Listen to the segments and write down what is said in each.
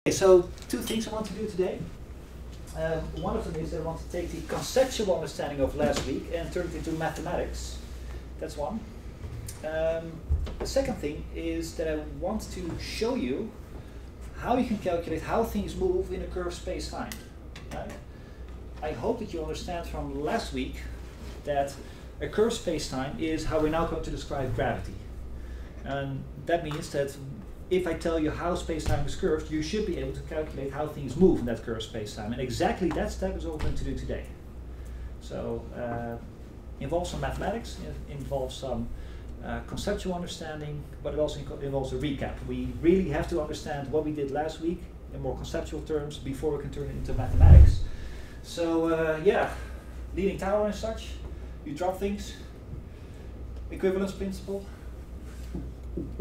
Okay, so two things I want to do today. One of them is that I want to take the conceptual understanding of last week and turn it into mathematics. That's one. The second thing is that I want to show you how you can calculate how things move in a curved space-time. Right? I hope that you understand from last week that a curved space-time is how we're now going to describe gravity. And that means that if I tell you how space-time is curved, you should be able to calculate how things move in that curved space-time. And exactly that step is what we're going to do today. So involves some mathematics, it involves some conceptual understanding, but it also involves a recap. We really have to understand what we did last week in more conceptual terms before we can turn it into mathematics. So yeah, leaning tower and such, you drop things, equivalence principle.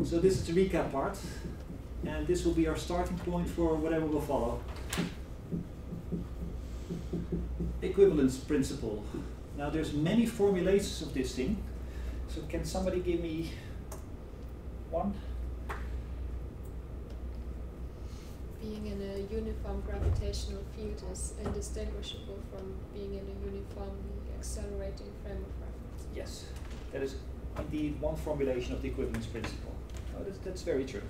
So this is the recap part, and this will be our starting point for whatever will follow. Equivalence principle. Now there's many formulations of this thing, so can somebody give me one? Being in a uniform gravitational field is indistinguishable from being in a uniformly accelerating frame of reference. Yes, that is indeed one formulation of the equivalence principle. Oh, that's very true.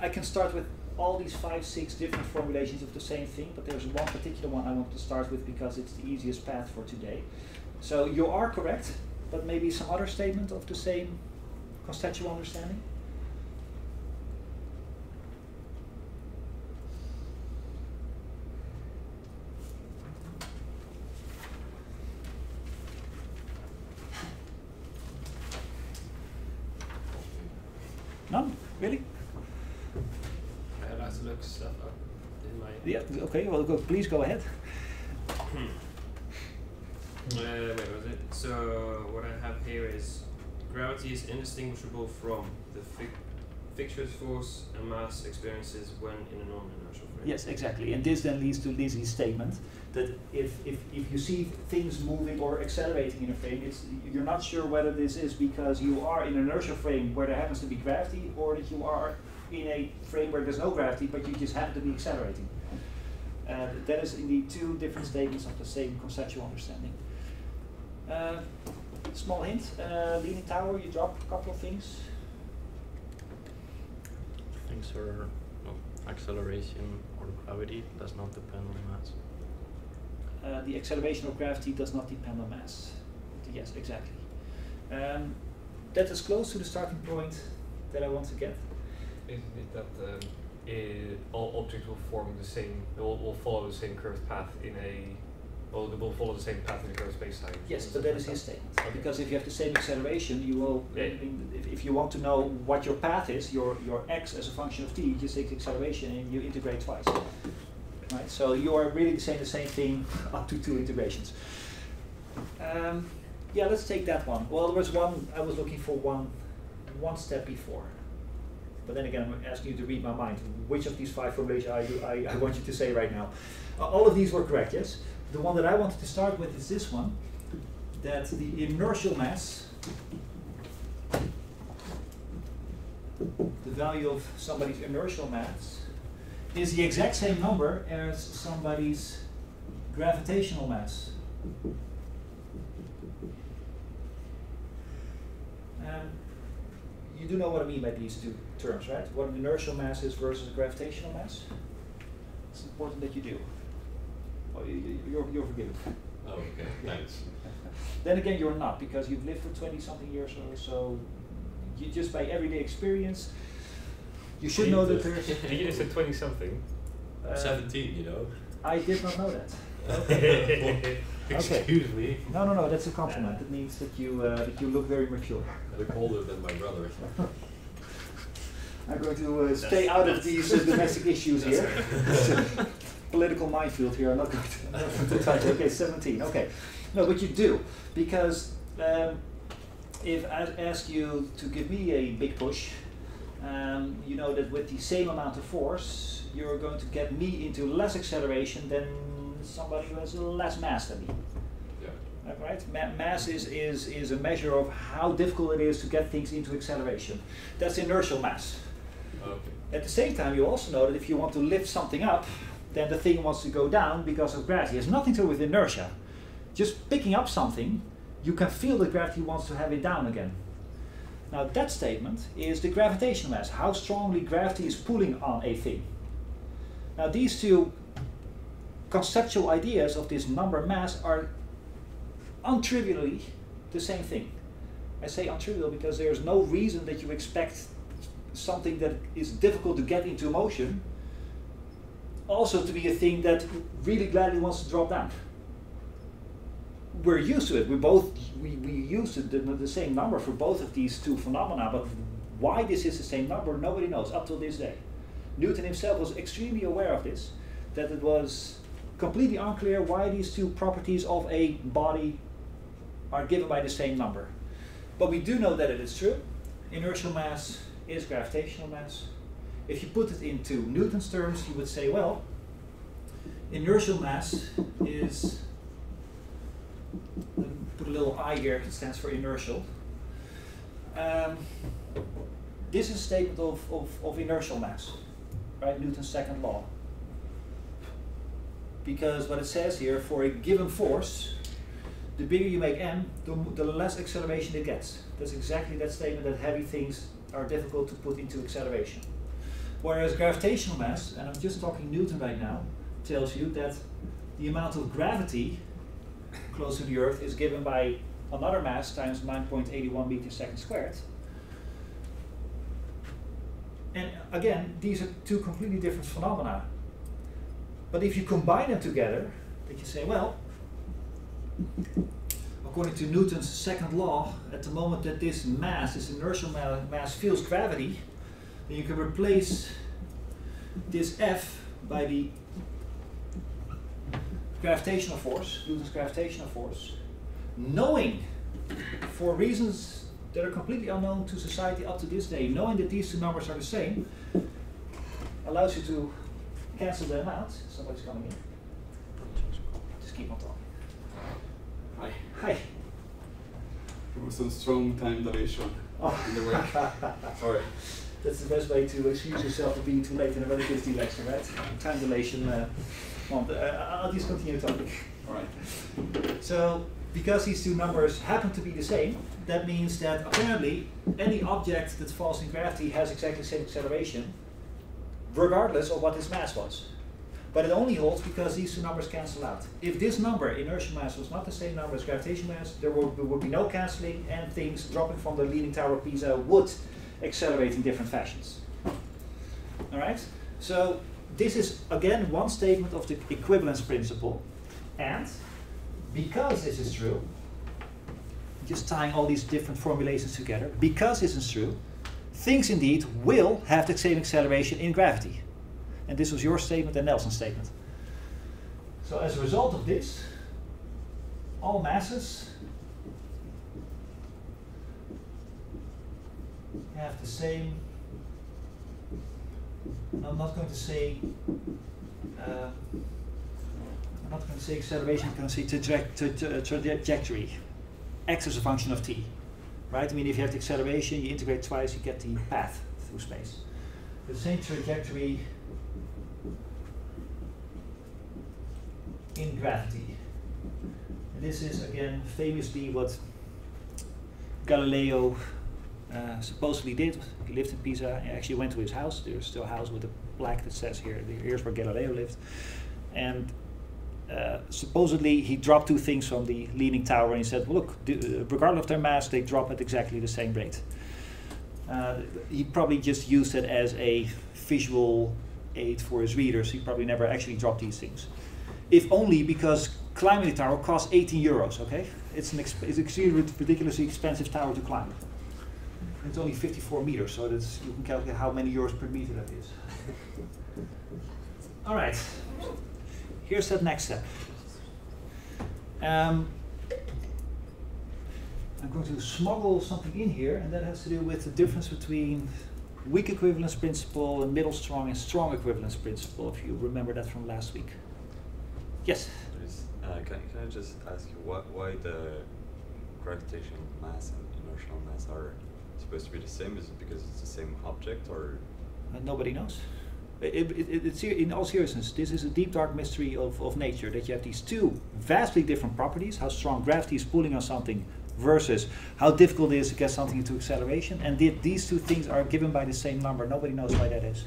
I can start with all these 5, 6 different formulations of the same thing, but there's one particular one I want to start with because it's the easiest path for today. So you are correct, but maybe some other statement of the same conceptual understanding? None? Really? I have to look stuff up in my... Yeah, okay, well, please go ahead. Wait, was it? So, what I have here is gravity is indistinguishable from the fixtures force and mass experiences when in a non-inertial frame. Yes, exactly. And this then leads to Lizzie's statement that if you see things moving or accelerating in a frame, you're not sure whether this is because you are in an inertial frame where there happens to be gravity, or that you are in a frame where there's no gravity, but you just happen to be accelerating. That is indeed two different statements of the same conceptual understanding. Small hint, leaning tower, you drop a couple of things. Things are acceleration or gravity does not depend on mass. The acceleration of gravity does not depend on mass. Yes, exactly. That is close to the starting point that I want to get. Isn't it that all objects will form the same, will follow the same curved path in a, well, they will follow the same path in a curved space-time? Yes, but that is his statement. Okay. Because if you have the same acceleration, you will, if you want to know what your path is, your x as a function of t, you just take the acceleration and you integrate twice. Right? So you are really saying the same thing up to 2 integrations. Yeah, let's take that one. Well, there was one, I was looking for one step before. But then again, I'm asking you to read my mind. Which of these 5 formulations I want you to say right now? All of these were correct, yes? The one that I wanted to start with is this one, that the inertial mass, the value of somebody's inertial mass, is the exact same number as somebody's gravitational mass. You do know what I mean by these two terms, right? What an inertial mass is versus a gravitational mass? It's important that you do. Oh, you're forgiven. Oh, okay, thanks. Then again, you're not, because you've lived for 20-something years or so. You just by everyday experience, you should know that there's... You just said 20-something. 17, you know. I did not know that. Okay. Excuse me. No, that's a compliment. It means that you look very mature. I look older than my brother. I'm going to stay out of these domestic issues here. Political minefield here. I'm not going to touch. Okay, 17. Okay, no, but you do, because if I ask you to give me a big push, you know that with the same amount of force, you're going to get me into less acceleration than somebody who has less mass than me. Yeah. Right? Mass is a measure of how difficult it is to get things into acceleration. That's inertial mass. Okay. At the same time, you also know that if you want to lift something up, then the thing wants to go down because of gravity. It has nothing to do with inertia. Just picking up something, you can feel that gravity wants to have it down again. Now that statement is the gravitational mass, how strongly gravity is pulling on a thing. Now these two conceptual ideas of this number mass are untrivially the same thing. I say untrivial because there's no reason that you expect something that is difficult to get into motion also to be a thing that really gladly wants to drop down. We're used to it. We use the same number for both of these two phenomena, but why this is the same number, nobody knows up till this day. Newton himself was extremely aware of this, that it was completely unclear why these two properties of a body are given by the same number. But we do know that it is true. Inertial mass is gravitational mass. If you put it into Newton's terms, you would say, well, inertial mass is, let me put a little I here, it stands for inertial. This is a statement of inertial mass, right? Newton's second law. Because what it says here, for a given force, the bigger you make m, the less acceleration it gets. That's exactly that statement, that heavy things are difficult to put into acceleration. Whereas gravitational mass, and I'm just talking Newton right now, tells you that the amount of gravity close to the Earth is given by another mass times 9.81 meters second squared. And again, these are two completely different phenomena. But if you combine them together, then you say, well, according to Newton's second law, at the moment that this mass, this inertial mass, feels gravity, then you can replace this F by the gravitational force, Newton's gravitational force, knowing, for reasons that are completely unknown to society up to this day, knowing that these two numbers are the same, allows you to cancel them out. Somebody's coming in. Just keep on talking. Hi. Hi. There was some strong time dilation in the way. Sorry. That's the best way to excuse yourself for being too late in a relativity lecture, right? Time dilation. I'll just continue talking. All right. So, because these two numbers happen to be the same, that means that apparently any object that falls in gravity has exactly the same acceleration, regardless of what its mass was. But it only holds because these two numbers cancel out. If this number, inertial mass, was not the same number as gravitational mass, there would be no cancelling, and things dropping from the leaning tower of Pisa would accelerate in different fashions. All right? So this is, again, one statement of the equivalence principle. And because this is true, just tying all these different formulations together, because this is true, things indeed will have the same acceleration in gravity. And this was your statement and Nelson's statement. So as a result of this, all masses have the same, I'm not going to say acceleration, I'm going to say trajectory. X is a function of t, right? I mean, if you have the acceleration, you integrate twice, you get the path through space. The same trajectory in gravity. And this is, again, famously what Galileo supposedly did. He lived in Pisa. He actually went to his house. There's still a house with a plaque that says here, here's where Galileo lived. And supposedly he dropped two things from the leaning tower and he said, well, look, regardless of their mass, they drop at exactly the same rate. He probably just used it as a visual aid for his readers. He probably never actually dropped these things. If only because climbing the tower costs 18 euros, okay? It's an extremely ridiculously expensive tower to climb. It's only 54 meters, so that's, you can calculate how many euros per meter that is. All right, here's that next step. I'm going to smuggle something in here, and that has to do with the difference between weak equivalence principle and middle strong and strong equivalence principle, if you remember that from last week. Yes? Can I just ask you why the gravitational mass and inertial mass are supposed to be the same? Is it because it's the same object, or Nobody knows. It's in all seriousness, this is a deep dark mystery of nature, that you have these two vastly different properties, how strong gravity is pulling on something versus how difficult it is to get something into acceleration, and these two things are given by the same number. Nobody knows why that is,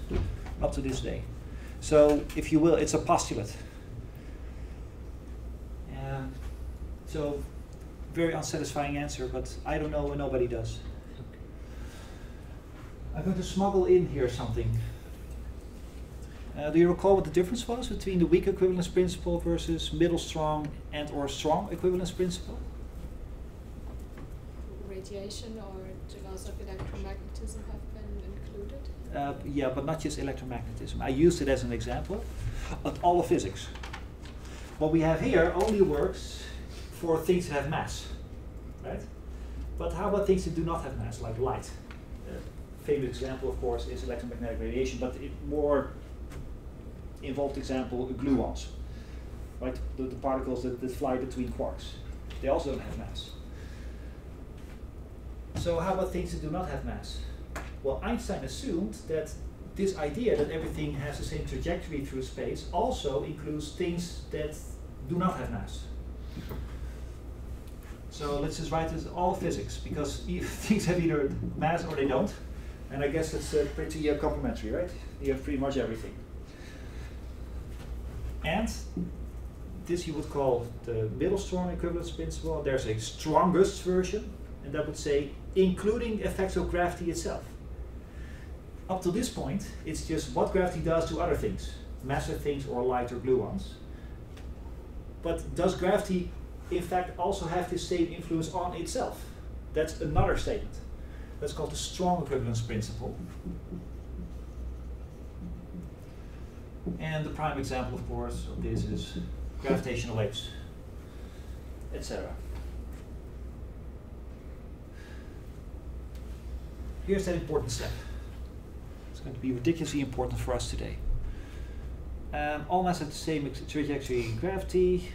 up to this day. So, if you will, it's a postulate. So, very unsatisfying answer, but I don't know and nobody does. I'm going to smuggle in here something. Do you recall what the difference was between the weak equivalence principle versus middle strong and or strong equivalence principle? Radiation or the laws of electromagnetism have been included? Yeah, but not just electromagnetism. I used it as an example, but all of physics. What we have here only works for things that have mass, right? But how about things that do not have mass, like light? Famous example, of course, is electromagnetic radiation, but more involved example, gluons, right? The particles that fly between quarks. They also don't have mass. So how about things that do not have mass? Well, Einstein assumed that this idea that everything has the same trajectory through space also includes things that do not have mass. So let's just write this all physics, because things have either mass or they don't. And I guess it's pretty complementary, right? You have pretty much everything. And this you would call the middle strong equivalence principle. There's a strongest version, and that would say including effects of gravity itself. Up to this point, it's just what gravity does to other things, massive things or light or gluons. But does gravity in fact also have the same influence on itself? That's another statement. That's called the strong equivalence principle. And the prime example, of course, of this is gravitational waves, etc. Here's that important step. It's going to be ridiculously important for us today. All mass have the same trajectory in gravity,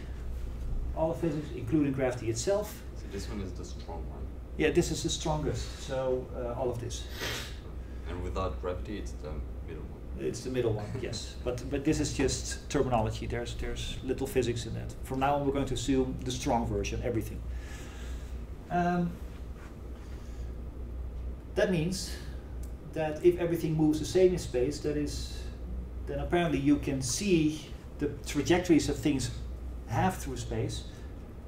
all of physics, including gravity itself. So this one is the strong one. Yeah, this is the strongest, so all of this. And without gravity, it's the middle one. It's the middle one, yes. But this is just terminology. There's little physics in that. From now on, we're going to assume the strong version, everything. That means that if everything moves the same in space, then apparently you can see the trajectories that things have through space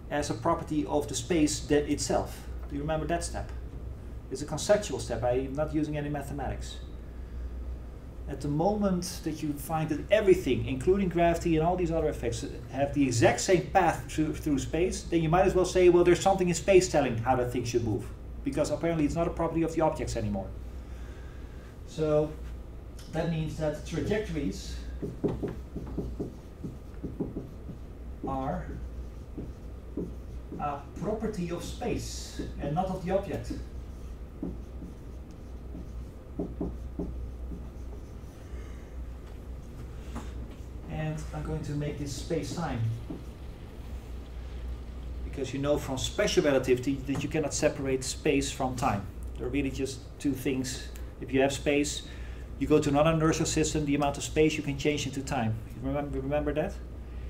as a property of the space that itself. Do you remember that step? It's a conceptual step. I'm not using any mathematics. At the moment that you find that everything, including gravity and all these other effects, have the exact same path through space, then you might as well say, well, there's something in space telling how that thing should move. Because apparently it's not a property of the objects anymore. So that means that trajectories are a property of space and not of the object. And I'm going to make this space-time, because you know from special relativity that you cannot separate space from time. They're really just two things. If you have space, you go to another inertial system, the amount of space you can change into time. You remember that?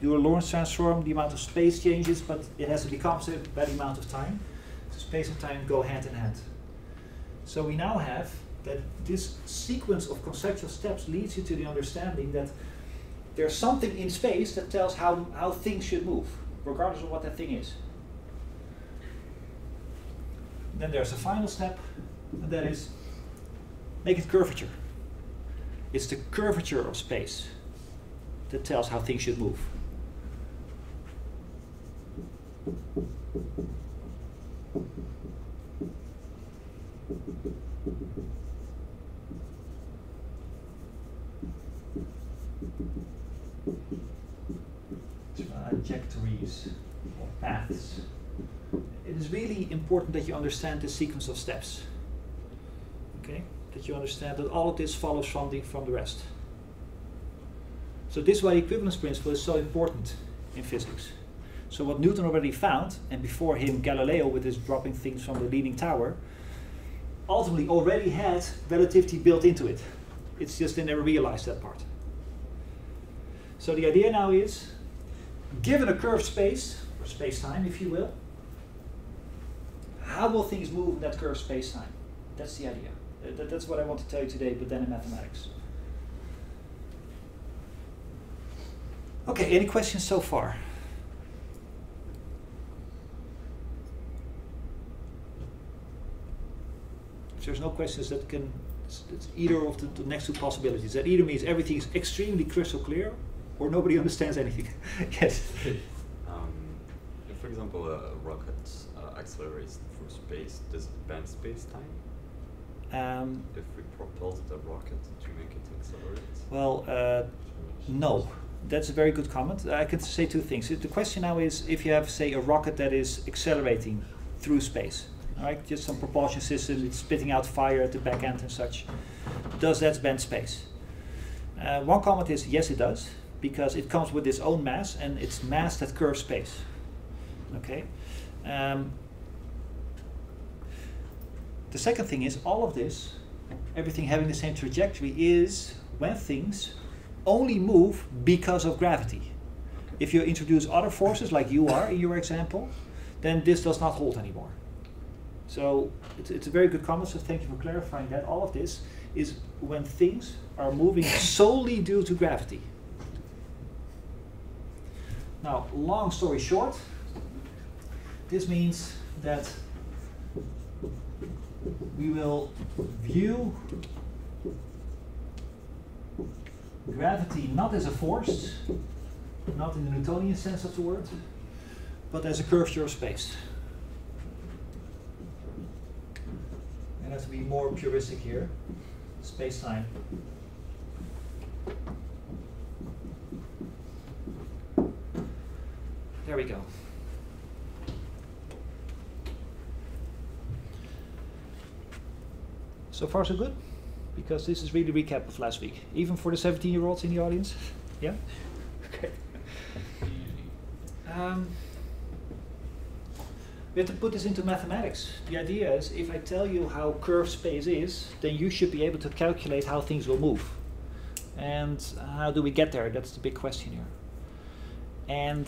Do a Lorentz transform, the amount of space changes, but it has to be compensated by the amount of time. So space and time go hand in hand. So we now have that this sequence of conceptual steps leads you to the understanding that there's something in space that tells how things should move, regardless of what that thing is. Then there's a final step, and that is make it curvature. It's the curvature of space that tells how things should move. Trajectories or paths. It is really important that you understand this sequence of steps. Okay? That you understand that all of this follows from the rest. So this is why the equivalence principle is so important in physics. So what Newton already found, and before him Galileo with his dropping things from the leaning tower, ultimately already had relativity built into it. It's just they never realized that part. So the idea now is, given a curved space, or space-time if you will, how will things move in that curved space-time? That's the idea. That's what I want to tell you today, but then in mathematics. Okay, any questions so far? If there's no questions, that can, it's either of the next two possibilities. That either means everything is extremely crystal clear, or nobody understands anything. Yes? If, for example, a rocket accelerates through space, does it bend space-time? If we propel the rocket to make it accelerate? Well, no. That's a very good comment. I can say two things. The question now is, if you have, say, a rocket that is accelerating through space, all right, just some propulsion system, it's spitting out fire at the back end and such, does that bend space? One comment is, yes, it does, because it comes with its own mass, and it's mass that curves space. Okay. The second thing is, all of this, everything having the same trajectory, is when things only move because of gravity. If you introduce other forces, like you are in your example, then this does not hold anymore. So it's a very good comment, so thank you for clarifying that. All of this is when things are moving solely due to gravity. Now, long story short, this means that we will view gravity not as a force, not in the Newtonian sense of the word, but as a curvature of space. And to be more puristic here, space-time. There we go. So far so good? Because this is really a recap of last week. Even for the 17-year-olds in the audience? Yeah? Okay. We have to put this into mathematics. The idea is, if I tell you how curved space is, then you should be able to calculate how things will move. And how do we get there? That's the big question here. And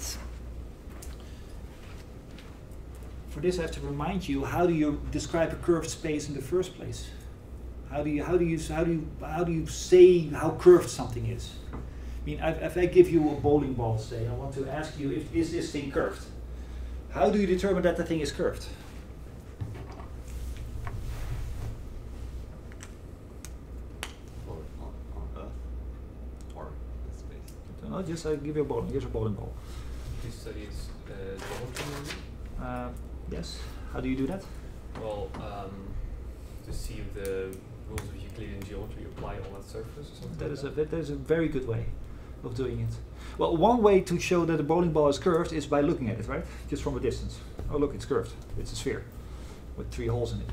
for this I have to remind you, how do you describe a curved space in the first place? How do you say how curved something is? I mean, if I give you a bowling ball, say, I want to ask you, is this thing curved? How do you determine that the thing is curved? Or on Earth? Or in space? No, just I'll give you a bowling. Here's a bowling ball. This studies geometry. Yes. How do you do that? Well, to see if the rules of Euclidean geometry apply on that surface or something. That is a very good way of doing it. Well, one way to show that a bowling ball is curved is by looking at it, right? Just from a distance. Oh, look, it's curved. It's a sphere with 3 holes in it.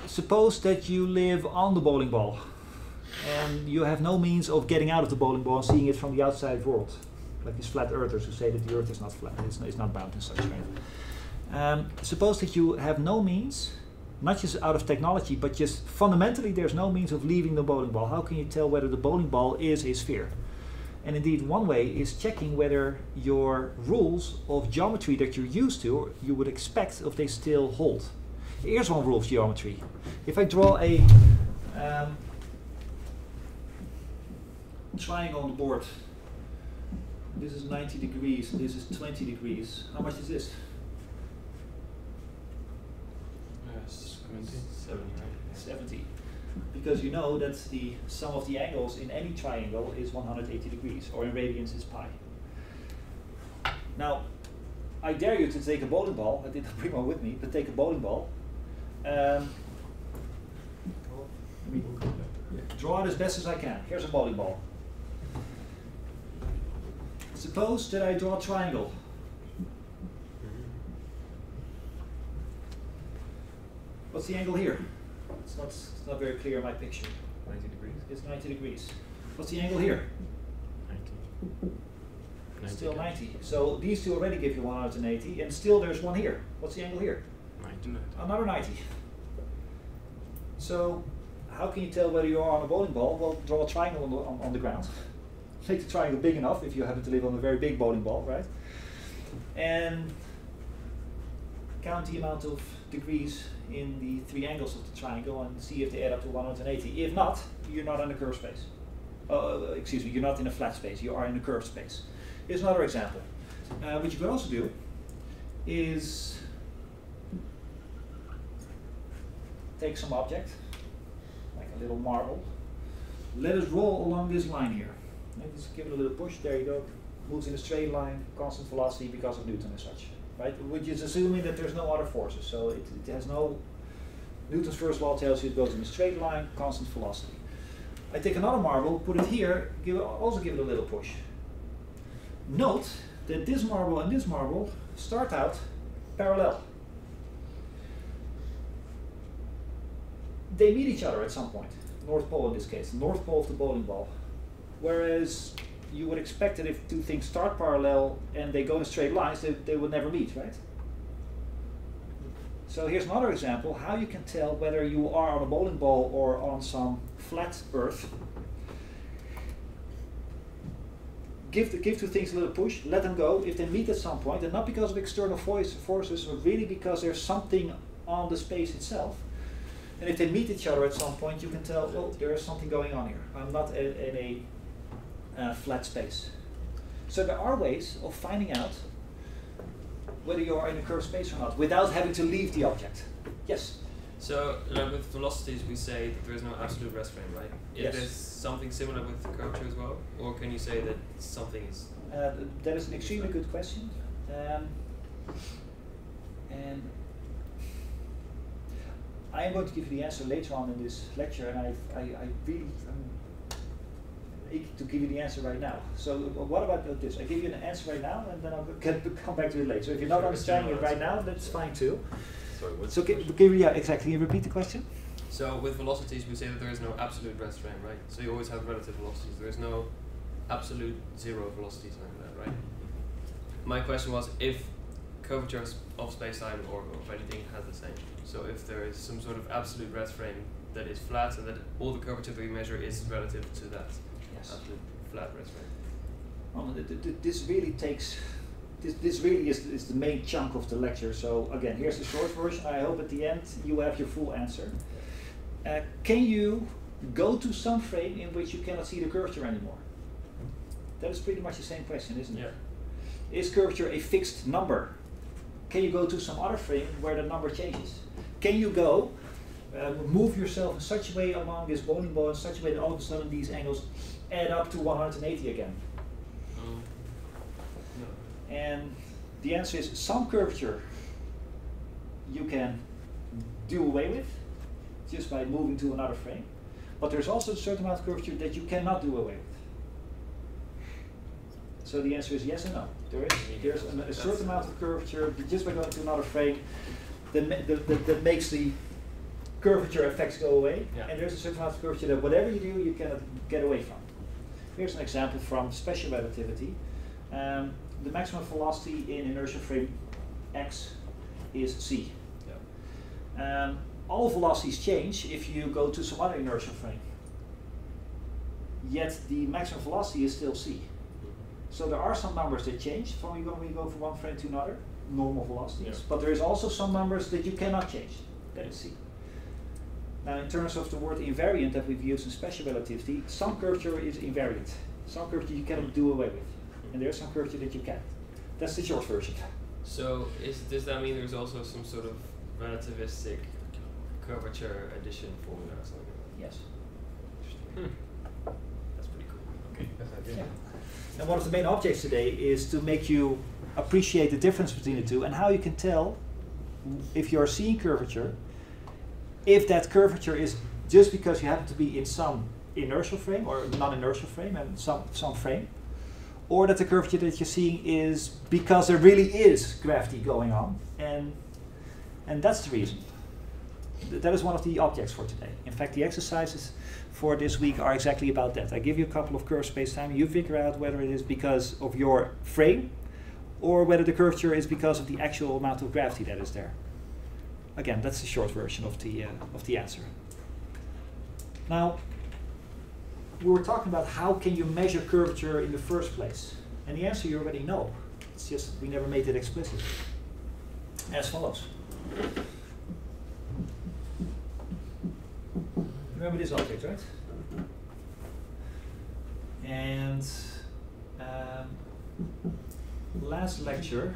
Suppose that you live on the bowling ball and you have no means of getting out of the bowling ball and seeing it from the outside world, like these flat earthers who say that the earth is not flat, it's not bound in such way. Suppose that you have no means, not just out of technology, but just fundamentally there's no means of leaving the bowling ball. How can you tell whether the bowling ball is a sphere? And indeed, one way is checking whether your rules of geometry that you're used to, or you would expect, if they still hold. Here's one rule of geometry. If I draw a triangle on the board, this is 90 degrees, this is 20 degrees. How much is this? 70. Because you know that the sum of the angles in any triangle is 180 degrees, or in radians is pi. Now, I dare you to take a bowling ball. I didn't bring one with me, but take a bowling ball. Draw it as best as I can. Here's a bowling ball. Suppose that I draw a triangle. What's the angle here? It's not very clear in my picture. 90 degrees. It's 90 degrees. What's the angle here? 90. Still 90. So these two already give you 180, and still there's one here. What's the angle here? 90. Another 90. So how can you tell whether you are on a bowling ball? Well, draw a triangle on the ground. Make the triangle big enough if you happen to live on a very big bowling ball, right? And count the amount of degrees in the 3 angles of the triangle and see if they add up to 180. If not, you're not in a curved space. Excuse me, you're not in a flat space, you are in a curved space. Here's another example. What you could also do is take some object, like a little marble. Let us roll along this line here. Just give it a little push, there you go. Moves in a straight line, constant velocity because of Newton and such. Right? Which is assuming that there's no other forces. So it has no, Newton's first law tells you it goes in a straight line, constant velocity. I take another marble, put it here, also give it a little push. Note that this marble and this marble start out parallel. They meet each other at some point, North Pole in this case, the North Pole of the bowling ball. Whereas you would expect that if two things start parallel and they go in straight lines, they would never meet, right? So here's another example, how you can tell whether you are on a bowling ball or on some flat earth. Give two things a little push, let them go. If they meet at some point, and not because of external forces, but really because there's something on the space itself. And if they meet each other at some point, you can tell, oh, there is something going on here. I'm not in a flat space. So there are ways of finding out whether you are in a curved space or not, without having to leave the object. Yes? So, with velocities, we say that there is no absolute rest frame, right? Yes. Is there something similar with curvature as well? Or can you say that something is... That is an extremely good question. And I am going to give you the answer later on in this lecture, and I really am eager to give you the answer right now. So what about this? I give you an answer right now, and then I'll come back to it later. So if you're not understanding it right now, that's fine too. Sorry, what's So the question? yeah, exactly. Can you repeat the question? So with velocities, we say that there is no absolute rest frame, right? So you always have relative velocities. There is no absolute zero velocity, something like that, right? My question was if curvature of space-time or of anything has the same. So if there is some sort of absolute rest frame that is flat and that all the curvature that we measure is relative to that absolute flat rest frame. This really takes, this really is the main chunk of the lecture. So again, here's the short version. I hope at the end you have your full answer. Can you go to some frame in which you cannot see the curvature anymore? That is pretty much the same question, isn't it? Is curvature a fixed number? Can you go to some other frame where the number changes? Can you go move yourself in such a way along this bowling ball in such a way that all of a sudden these angles add up to 180 again? No. And the answer is some curvature you can do away with just by moving to another frame, but there's also a certain amount of curvature that you cannot do away with. So the answer is yes and no. There's a certain amount of curvature just by going to another frame that makes the curvature effects go away, and there's a certain amount of curvature that whatever you do, you cannot get away from. Here's an example from special relativity. The maximum velocity in inertial frame X is c. All velocities change if you go to some other inertial frame. Yet the maximum velocity is still c. So there are some numbers that change when we go from one frame to another, normal velocities. But there is also some numbers that you cannot change. That is c. Now, in terms of the word invariant that we've used in special relativity, some curvature is invariant. Some curvature you cannot do away with, and there's some curvature that you can. That's the short version. So does that mean there's also some sort of relativistic curvature addition formula or something like that? Yes. That's pretty cool. Okay, that's idea. Yeah. And one of the main objects today is to make you appreciate the difference between the two and how you can tell if you're seeing curvature, if that curvature is just because you happen to be in some inertial frame or non-inertial frame and some frame, or that the curvature that you're seeing is because there really is gravity going on, and that's the reason. That is one of the objects for today. In fact, the exercises for this week are exactly about that. I give you a couple of curved space-time. You figure out whether it is because of your frame or whether the curvature is because of the actual amount of gravity that is there. Again, that's the short version of the answer. Now, we were talking about how can you measure curvature in the first place. And the answer you already know. It's just we never made it explicit. As follows. Remember this object, right? And last lecture,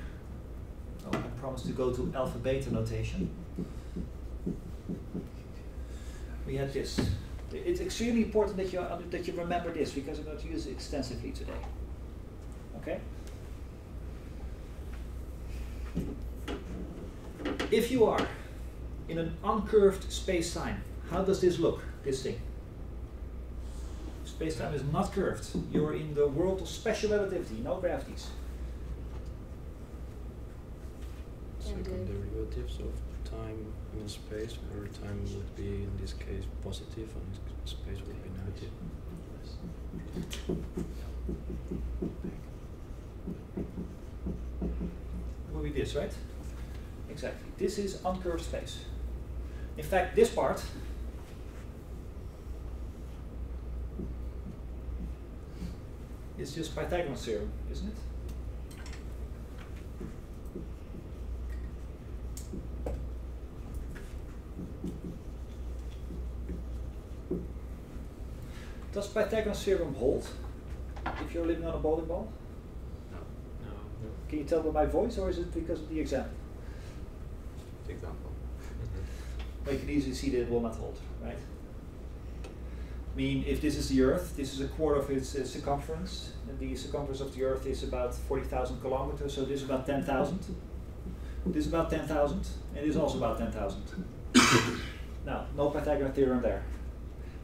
I promised to go to alpha beta notation. We had this. It's extremely important that you remember this because I'm going to use it extensively today. Okay? If you are in an uncurved space-time, how does this look, this thing? Space-time is not curved. You're in the world of special relativity, no gravities. Second derivatives of time in space, where time would be in this case positive and space would be negative. Will be this, right? Exactly. This is uncurved space. In fact, this part is just Pythagoras Theorem, isn't it? Does Pythagoras Theorem hold if you're living on a bowling ball? No. Can you tell by my voice, or is it because of the example? Example. Well, you can easily see that it will not hold, right? I mean, if this is the Earth, this is a quarter of its circumference, and the circumference of the Earth is about 40,000 kilometers, so this is about 10,000. This is about 10,000, and this is also about 10,000. Now, no Pythagoras Theorem there.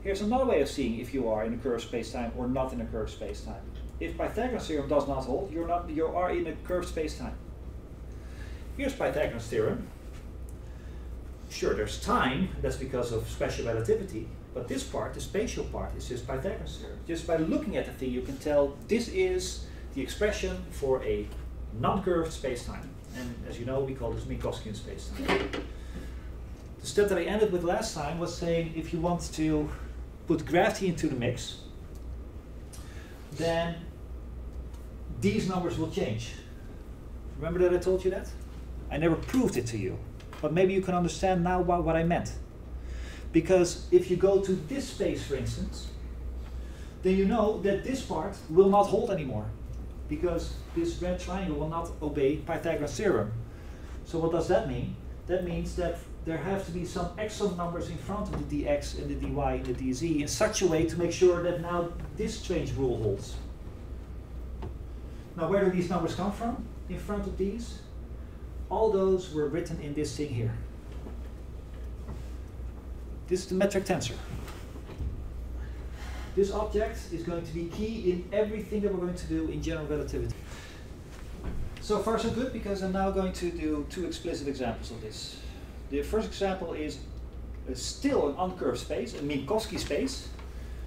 Here's another way of seeing if you are in a curved space-time or not in a curved space-time. If Pythagoras Theorem does not hold, you are in a curved space-time. Here's Pythagoras Theorem. Sure, there's time, that's because of special relativity, but this part, the spatial part, is just Pythagoras Theorem. Just by looking at the thing, you can tell this is the expression for a non-curved space-time. And as you know, we call this Minkowskian space-time. The step that I ended with last time was saying if you want to put gravity into the mix, then these numbers will change. Remember that I told you that? I never proved it to you, but maybe you can understand now what I meant. Because if you go to this space, for instance, then you know that this part will not hold anymore, because this red triangle will not obey Pythagoras Theorem. So what does that mean? That means that there have to be some extra numbers in front of the dx and the dy and the dz in such a way to make sure that now this strange rule holds. Now where do these numbers come from in front of these? All those were written in this thing here. This is the metric tensor. This object is going to be key in everything that we're going to do in general relativity. So far so good, because I'm now going to do two explicit examples of this. The first example is still an uncurved space, a Minkowski space.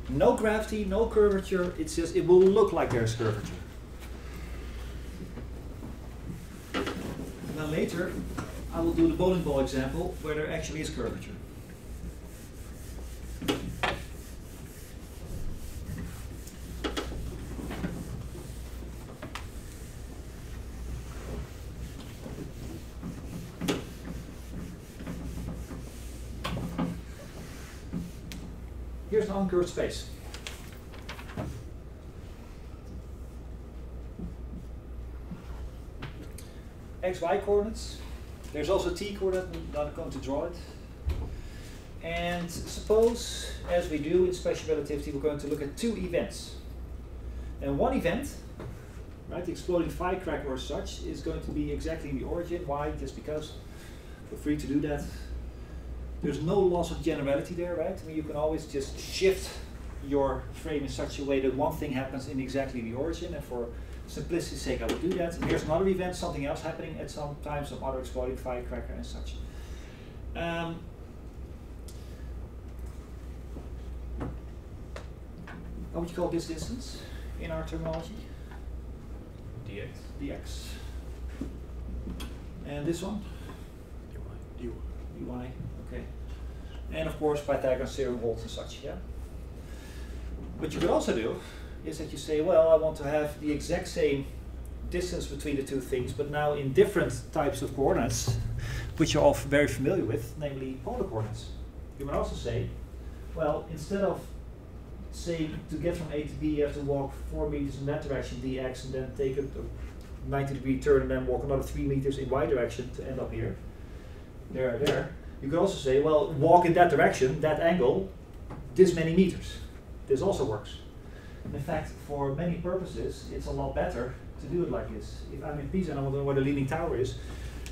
No gravity, no curvature, it's just, it will look like there's curvature. And then later, I will do the bowling ball example where there actually is curvature. Here's an uncurved space. XY coordinates. There's also t coordinate, I'm not going to draw it. And suppose, as we do in special relativity, we're going to look at two events. And one event, right, the exploding firecracker or such, is going to be exactly in the origin. Why? Just because. Feel free to do that. There's no loss of generality there, right? I mean, you can always just shift your frame in such a way that one thing happens in exactly the origin, and for simplicity's sake I will do that. And here's another event, something else happening at some time, some other exploding firecracker and such. What would you call this distance in our terminology? dx. Dx. And this one? dy. dy, okay. And of course Pythagoras Theorem holds and such, yeah? What you could also do is that you say, well, I want to have the exact same distance between the two things, but now in different types of coordinates, which you're all very familiar with, namely polar coordinates. You might also say, well, instead of saying to get from A to B, you have to walk 4 meters in that direction, dx, and then take a 90-degree turn and then walk another 3 meters in y direction to end up here, there. You could also say, well, walk in that direction, that angle, this many meters. This also works. In fact, for many purposes, it's a lot better to do it like this. If I'm in Pisa and I want to know where the Leaning Tower is,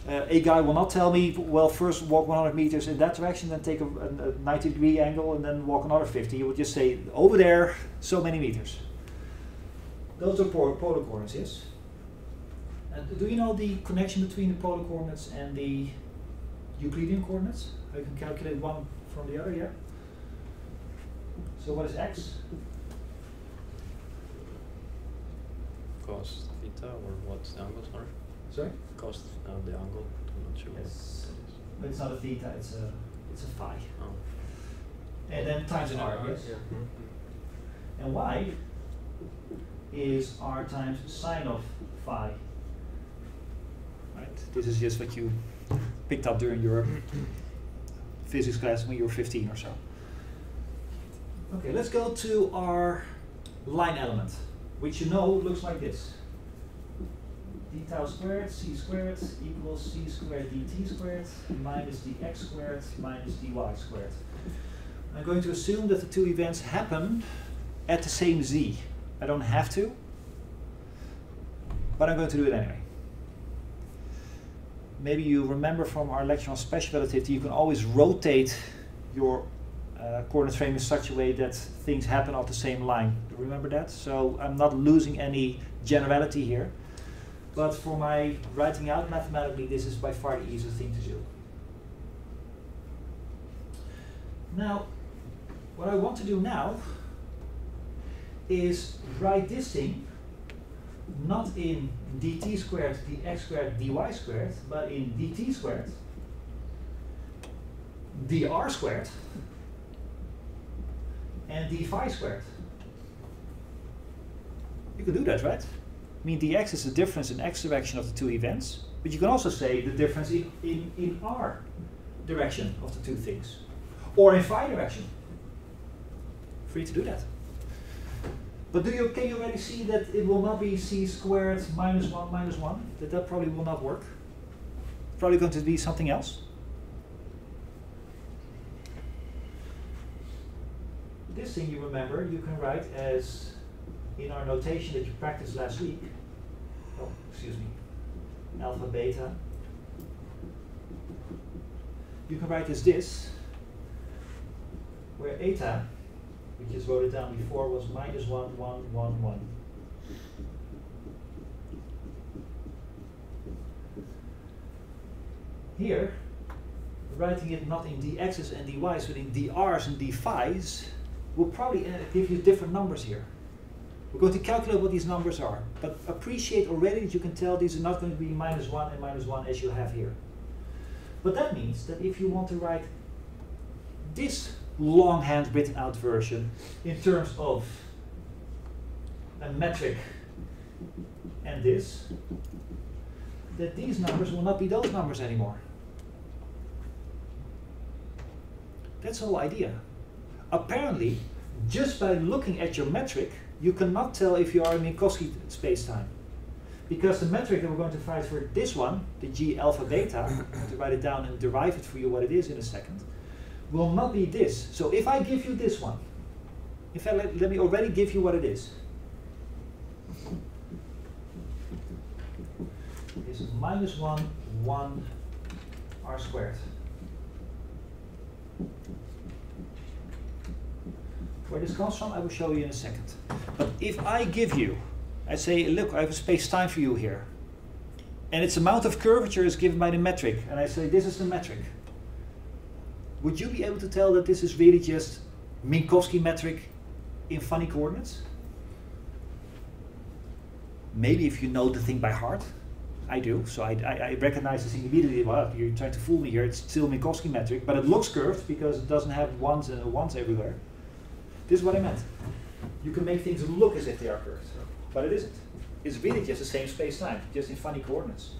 a guy will not tell me, well, first walk 100 meters in that direction, then take a 90-degree angle, and then walk another 50. He will just say, over there, so many meters. Those are polar coordinates, yes? And do you know the connection between the polar coordinates and the Euclidean coordinates? How you can calculate one from the other, yeah? So what is x? Cos theta, or what angles are? Sorry? Cos the angle. I'm not sure. Yes. But it's not a theta, it's a phi. Oh. And then times an r, yes? Yeah. And y is r times sine of phi. Right? This is just what you picked up during your physics class when you were 15 or so. Okay, let's go to our line element, which you know looks like this. d tau squared c squared equals c squared dt squared minus dx squared minus dy squared. I'm going to assume that the two events happen at the same z. I don't have to, but I'm going to do it anyway. Maybe you remember from our lecture on special relativity, you can always rotate your coordinate frame in such a way that things happen on the same line. Do you remember that? So I'm not losing any generality here. But for my writing out mathematically, this is by far the easiest thing to do. Now, what I want to do now is write this thing not in dt squared, dx squared, dy squared, but in dt squared, dr squared, and d phi squared. You can do that, right? I mean, dx is the difference in x direction of the two events, but you can also say the difference in r direction of the two things, or in phi direction. Free to do that. But can you already see that it will not be c squared minus 1 minus 1? That probably will not work. Probably going to be something else. This thing you remember, you can write as in our notation that you practiced last week. Oh, excuse me. Alpha, beta. You can write as this, where eta, we just wrote it down before, was minus 1, 1, 1, 1. Here, writing it not in dx's and dy's, but in dr's and dphis, will probably give you different numbers here. We're going to calculate what these numbers are, but appreciate already that you can tell these are not going to be minus 1 and minus 1 as you have here. But that means that if you want to write this longhand written out version in terms of a metric and this, that these numbers will not be those numbers anymore. That's the whole idea. Apparently, just by looking at your metric, you cannot tell if you are in Minkowski spacetime. Because the metric that we're going to find for this one, the g alpha beta, I'm going to write it down and derive it for you what it is in a second, will not be this. So if I give you this one, in fact, let me already give you what it is. It's minus 1, 1 r squared. Where this comes from, I will show you in a second. But if I give you, I say, look, I have a space-time for you here, and its amount of curvature is given by the metric, and I say, this is the metric. Would you be able to tell that this is really just Minkowski metric in funny coordinates? Maybe if you know the thing by heart. I do, so I recognize this thing immediately. Well, you're trying to fool me here. It's still Minkowski metric, but it looks curved because it doesn't have ones and ones everywhere. This is what I meant. You can make things look as if they are curved, but it isn't. It's really just the same space-time, just in funny coordinates.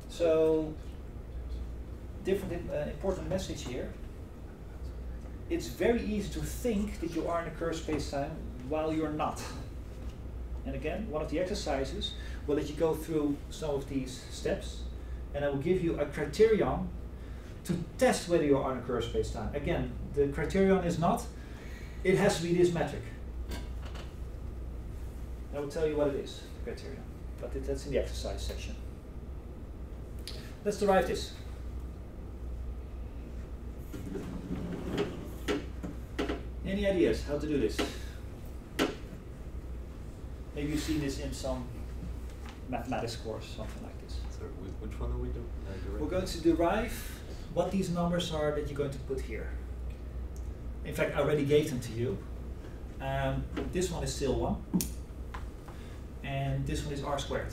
So, different important message here. It's very easy to think that you are in a curved space-time while you're not. And again, one of the exercises will let you go through some of these steps, and I will give you a criterion to test whether you are in a curved space-time. Again, the criterion is not, it has to be this metric. I will tell you what it is, the criterion, but that's in the exercise section. Let's derive this. Any ideas how to do this? Maybe you've seen this in some mathematics course, something like this. So which one are we doing? We're going to derive what these numbers are that you're going to put here. In fact, I already gave them to you. This one is still 1. And this one is r squared.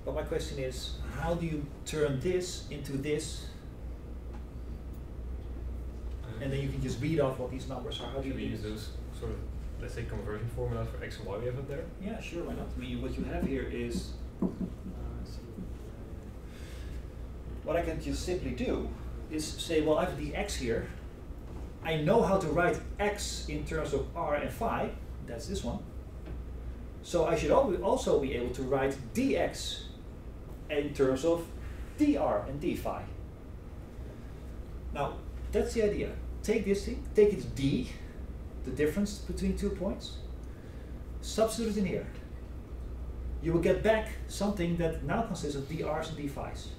But my question is, how do you turn this into this? And then you can just read off what these numbers are. How do you Should we use those sort of, let's say, conversion formulas for x and y we have up there? Yeah, sure, why not? I mean, what you have here is, what I can just simply do is say, well, I have the x here. I know how to write x in terms of r and phi. That's this one. So I should also be able to write dx in terms of dr and d phi. Now, that's the idea. Take this thing, take its d, the difference between 2 points, substitute it in here. You will get back something that now consists of drs and d phis.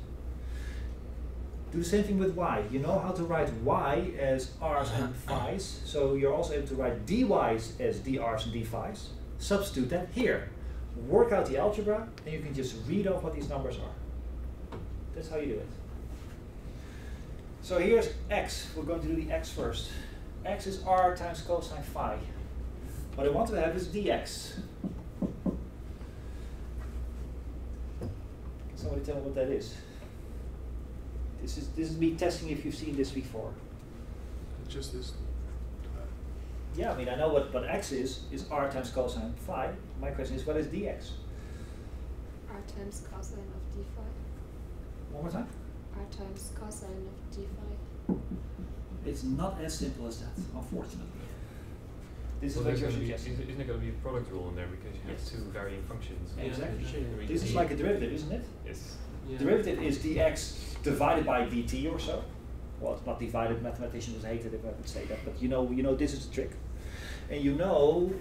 Do the same thing with y. You know how to write y as r's and phis, so you're also able to write dy's as drs and d phis. Substitute that here. Work out the algebra, and you can just read off what these numbers are. That's how you do it. So here's x. We're going to do the x first. X is r times cosine phi. What I want to have is dx. Can somebody tell me what that is? This is me testing if you've seen this before. Just this. Yeah, I mean, I know what x is r times cosine phi. My question is, what is dx? R times cosine of d phi. One more time? R times cosine of d phi. It's not as simple as that, unfortunately. This is Well, what you're isn't suggesting. there going to be a product rule in there because you have Yes. 2 varying functions? Exactly. We This is need- like a derivative, isn't it? Yes. Yeah. Derivative is dx divided by dt or so. Well, it's not divided. Mathematicians would hate it if I would say that, but you know this is the trick. And you know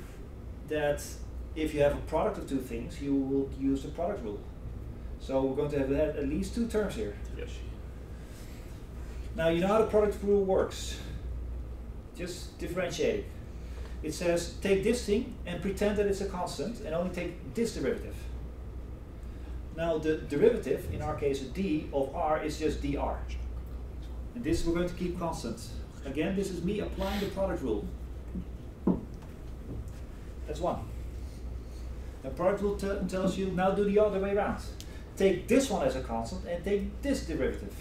that if you have a product of 2 things, you will use the product rule. So we're going to have at least 2 terms here. Yes. Now you know how the product rule works. Just differentiate it. It says take this thing and pretend that it's a constant and only take this derivative. Now the derivative, in our case d of r, is just dr. And this we're going to keep constant. Again, this is me applying the product rule. That's 1. The product rule tells you now do the other way around. Take this one as a constant and take this derivative.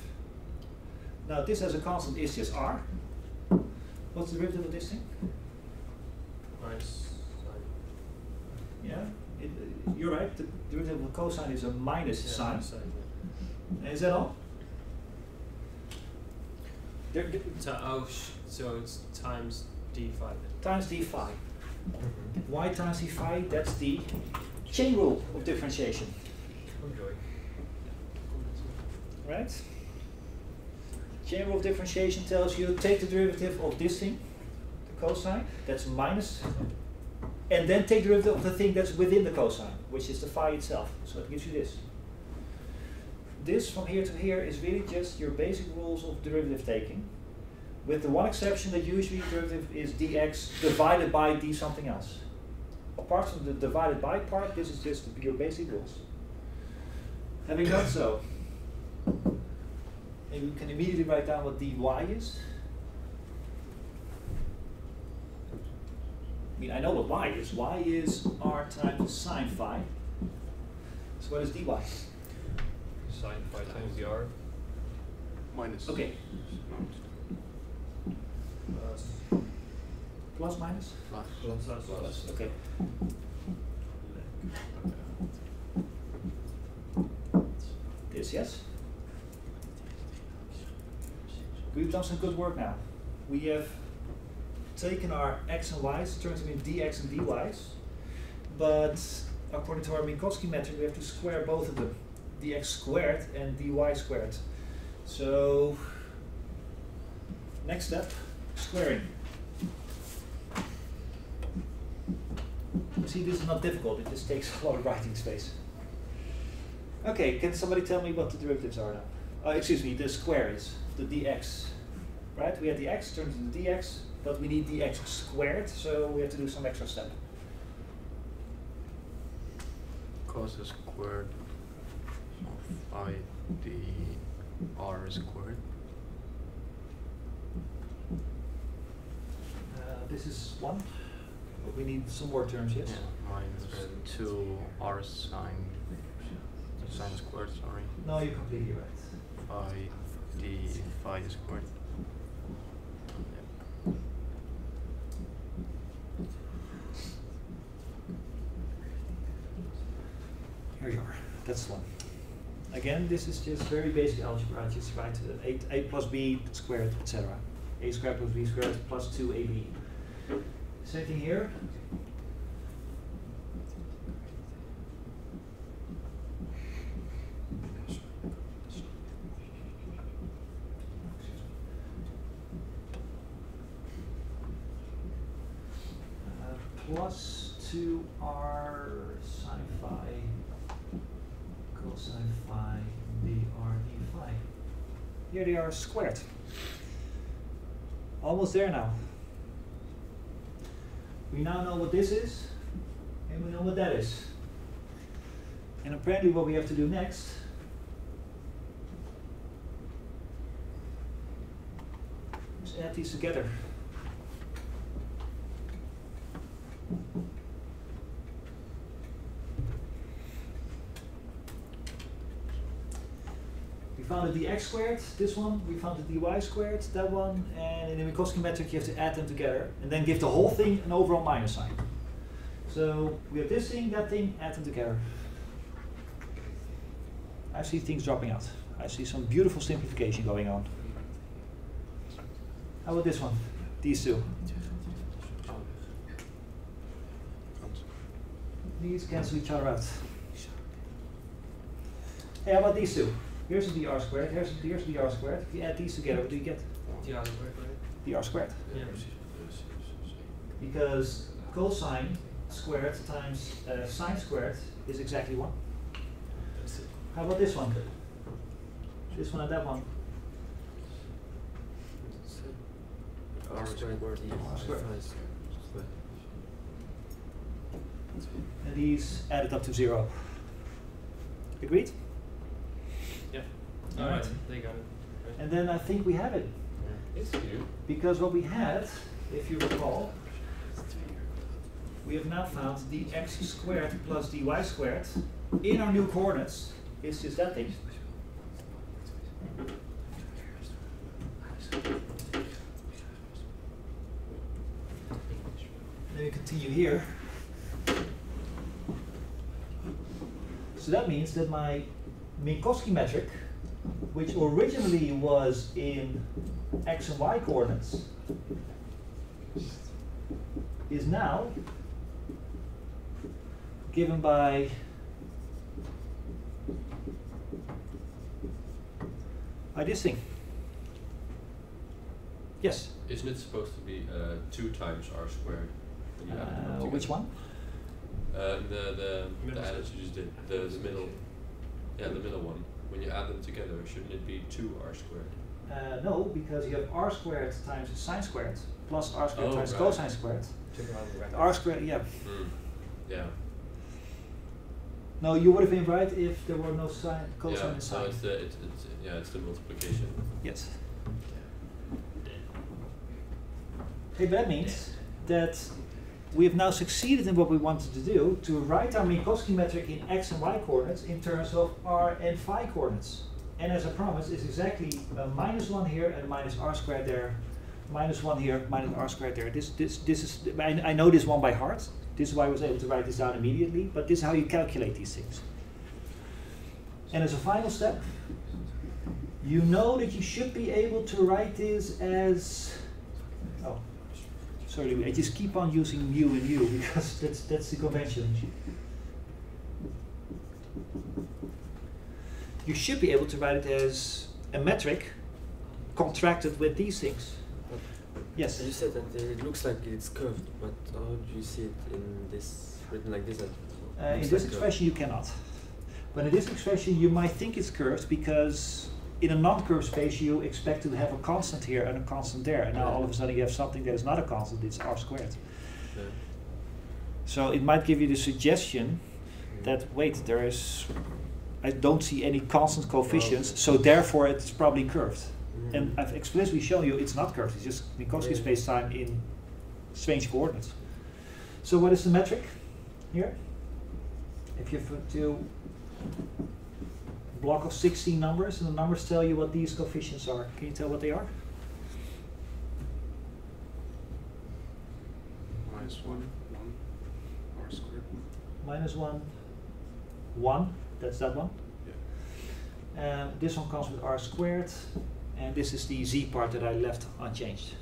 Now this as a constant is just r. What's the derivative of this thing? Minus sine. Yeah, you're right. The derivative of cosine is a minus Yeah, sine. minus sine, yeah. And is that all? So it's times d phi. Times d phi. Y times d phi, that's the chain rule of differentiation. Enjoy. Right? Chain rule of differentiation tells you take the derivative of this thing, the cosine, that's minus, and then take the derivative of the thing that's within the cosine, which is the phi itself. So it gives you this. This from here to here is really just your basic rules of derivative taking, with the one exception that usually the derivative is dx divided by d something else. Apart from the divided by part, this is just your basic rules. Having done so, maybe we can immediately write down what dy is. I mean, I know what y is. Y is r times sine phi. So what is dy? Sine phi times dr. Minus. Okay. Plus, minus? Plus, okay. This, yes? We've done some good work now. We have taken our x and y's, turned them into dx and dy's, but according to our Minkowski method, we have to square both of them, dx squared and dy squared. So, next step, squaring. You see, this is not difficult, it just takes a lot of writing space. Okay, can somebody tell me what the derivatives are now? Excuse me, the square is the dx, right? We had the x turned into dx, but we need dx squared, so we have to do some extra step. Cos squared of I dr squared. This is 1. But we need some more terms, yes? Yeah, minus 2r sine squared, sorry. No, you're completely right. Phi d phi squared. Here you are. That's the one. Again, this is just very basic algebra. Just write a plus b squared, etc. A squared plus b squared plus 2ab. Same thing here. Plus 2r sine phi cosine phi dr d phi. Here they are squared. Almost there now. We now know what this is, and we know what that is. And apparently what we have to do next is add these together. We found the dx squared, this one, we found the dy squared, that one, and in the Minkowski metric you have to add them together and then give the whole thing an overall minus sign. So we have this thing, that thing, add them together. I see things dropping out. I see some beautiful simplification going on. How about this one? These two. These cancel each other out. Hey, how about these two? Here's the dr squared, here's the dr squared. If you add these together, what do you get? dr squared, right? Dr squared. Yeah. Because cosine squared times sine squared is exactly 1. How about this one? This one and that one. R squared. R squared. And these added up to 0. Agreed? Yeah. All Alright, right. they got it. Right. And then I think we have it. It's you. Because what we had, if you recall, we have now found dx squared plus dy squared in our new coordinates is just that thing. Then we continue here. So that means that my Minkowski metric, which originally was in x and y coordinates, is now given by this thing. Yes? Isn't it supposed to be 2 times r squared? When you add them up together? Which one? The added you just did, the middle, yeah, the middle one. When you add them together, shouldn't it be 2r squared? No, because you have r squared times sine squared plus r squared times right. cosine squared. R squared, yeah. Yeah. No, you would have been right if there were no sine, cosine Yeah, and sine. so it's the multiplication. Yes. Okay, but that means that we have now succeeded in what we wanted to do, to write our Minkowski metric in x and y coordinates in terms of r and phi coordinates. And as I promised, it's exactly a -1 here and a minus r squared there minus 1 here, minus r squared there. This is, I know this one by heart. This is why I was able to write this down immediately, but this is how you calculate these things. And as a final step, you know that you should be able to write this as, oh, sorry, I just keep on using mu and u because that's the convention. You should be able to write it as a metric contracted with these things. Yes? You said that it looks like it's curved, but how do you see it in this, written like this? In this expression you cannot. But in this expression you might think it's curved because in a non-curved space you expect to have a constant here and a constant there. And now all of a sudden you have something that is not a constant, it's r squared. Yeah. So it might give you the suggestion that, wait, I don't see any constant coefficients, so therefore it's probably curved. And I've explicitly shown you it's not curved, it's just Minkowski space-time in strange coordinates. So what is the metric here? If you do a block of 16 numbers and the numbers tell you what these coefficients are, can you tell what they are? Minus 1, r squared. Minus 1, 1, that's that one. Yeah. This one comes with r squared. And this is the z part that I left unchanged.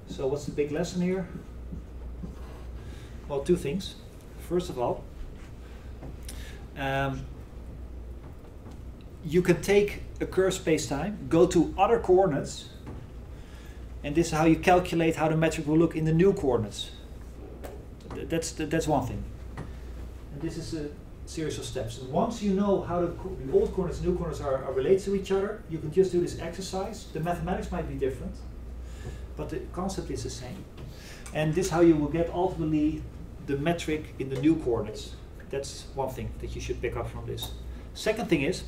So what's the big lesson here? Well, two things. First of all, you can take a curved space-time, go to other coordinates, and this is how you calculate how the metric will look in the new coordinates. That's one thing. And this is a series of steps. And once you know how the old coordinates and new coordinates are related to each other, you can just do this exercise. The mathematics might be different, but the concept is the same. And this is how you will get ultimately the metric in the new coordinates. That's one thing that you should pick up from this. Second thing is,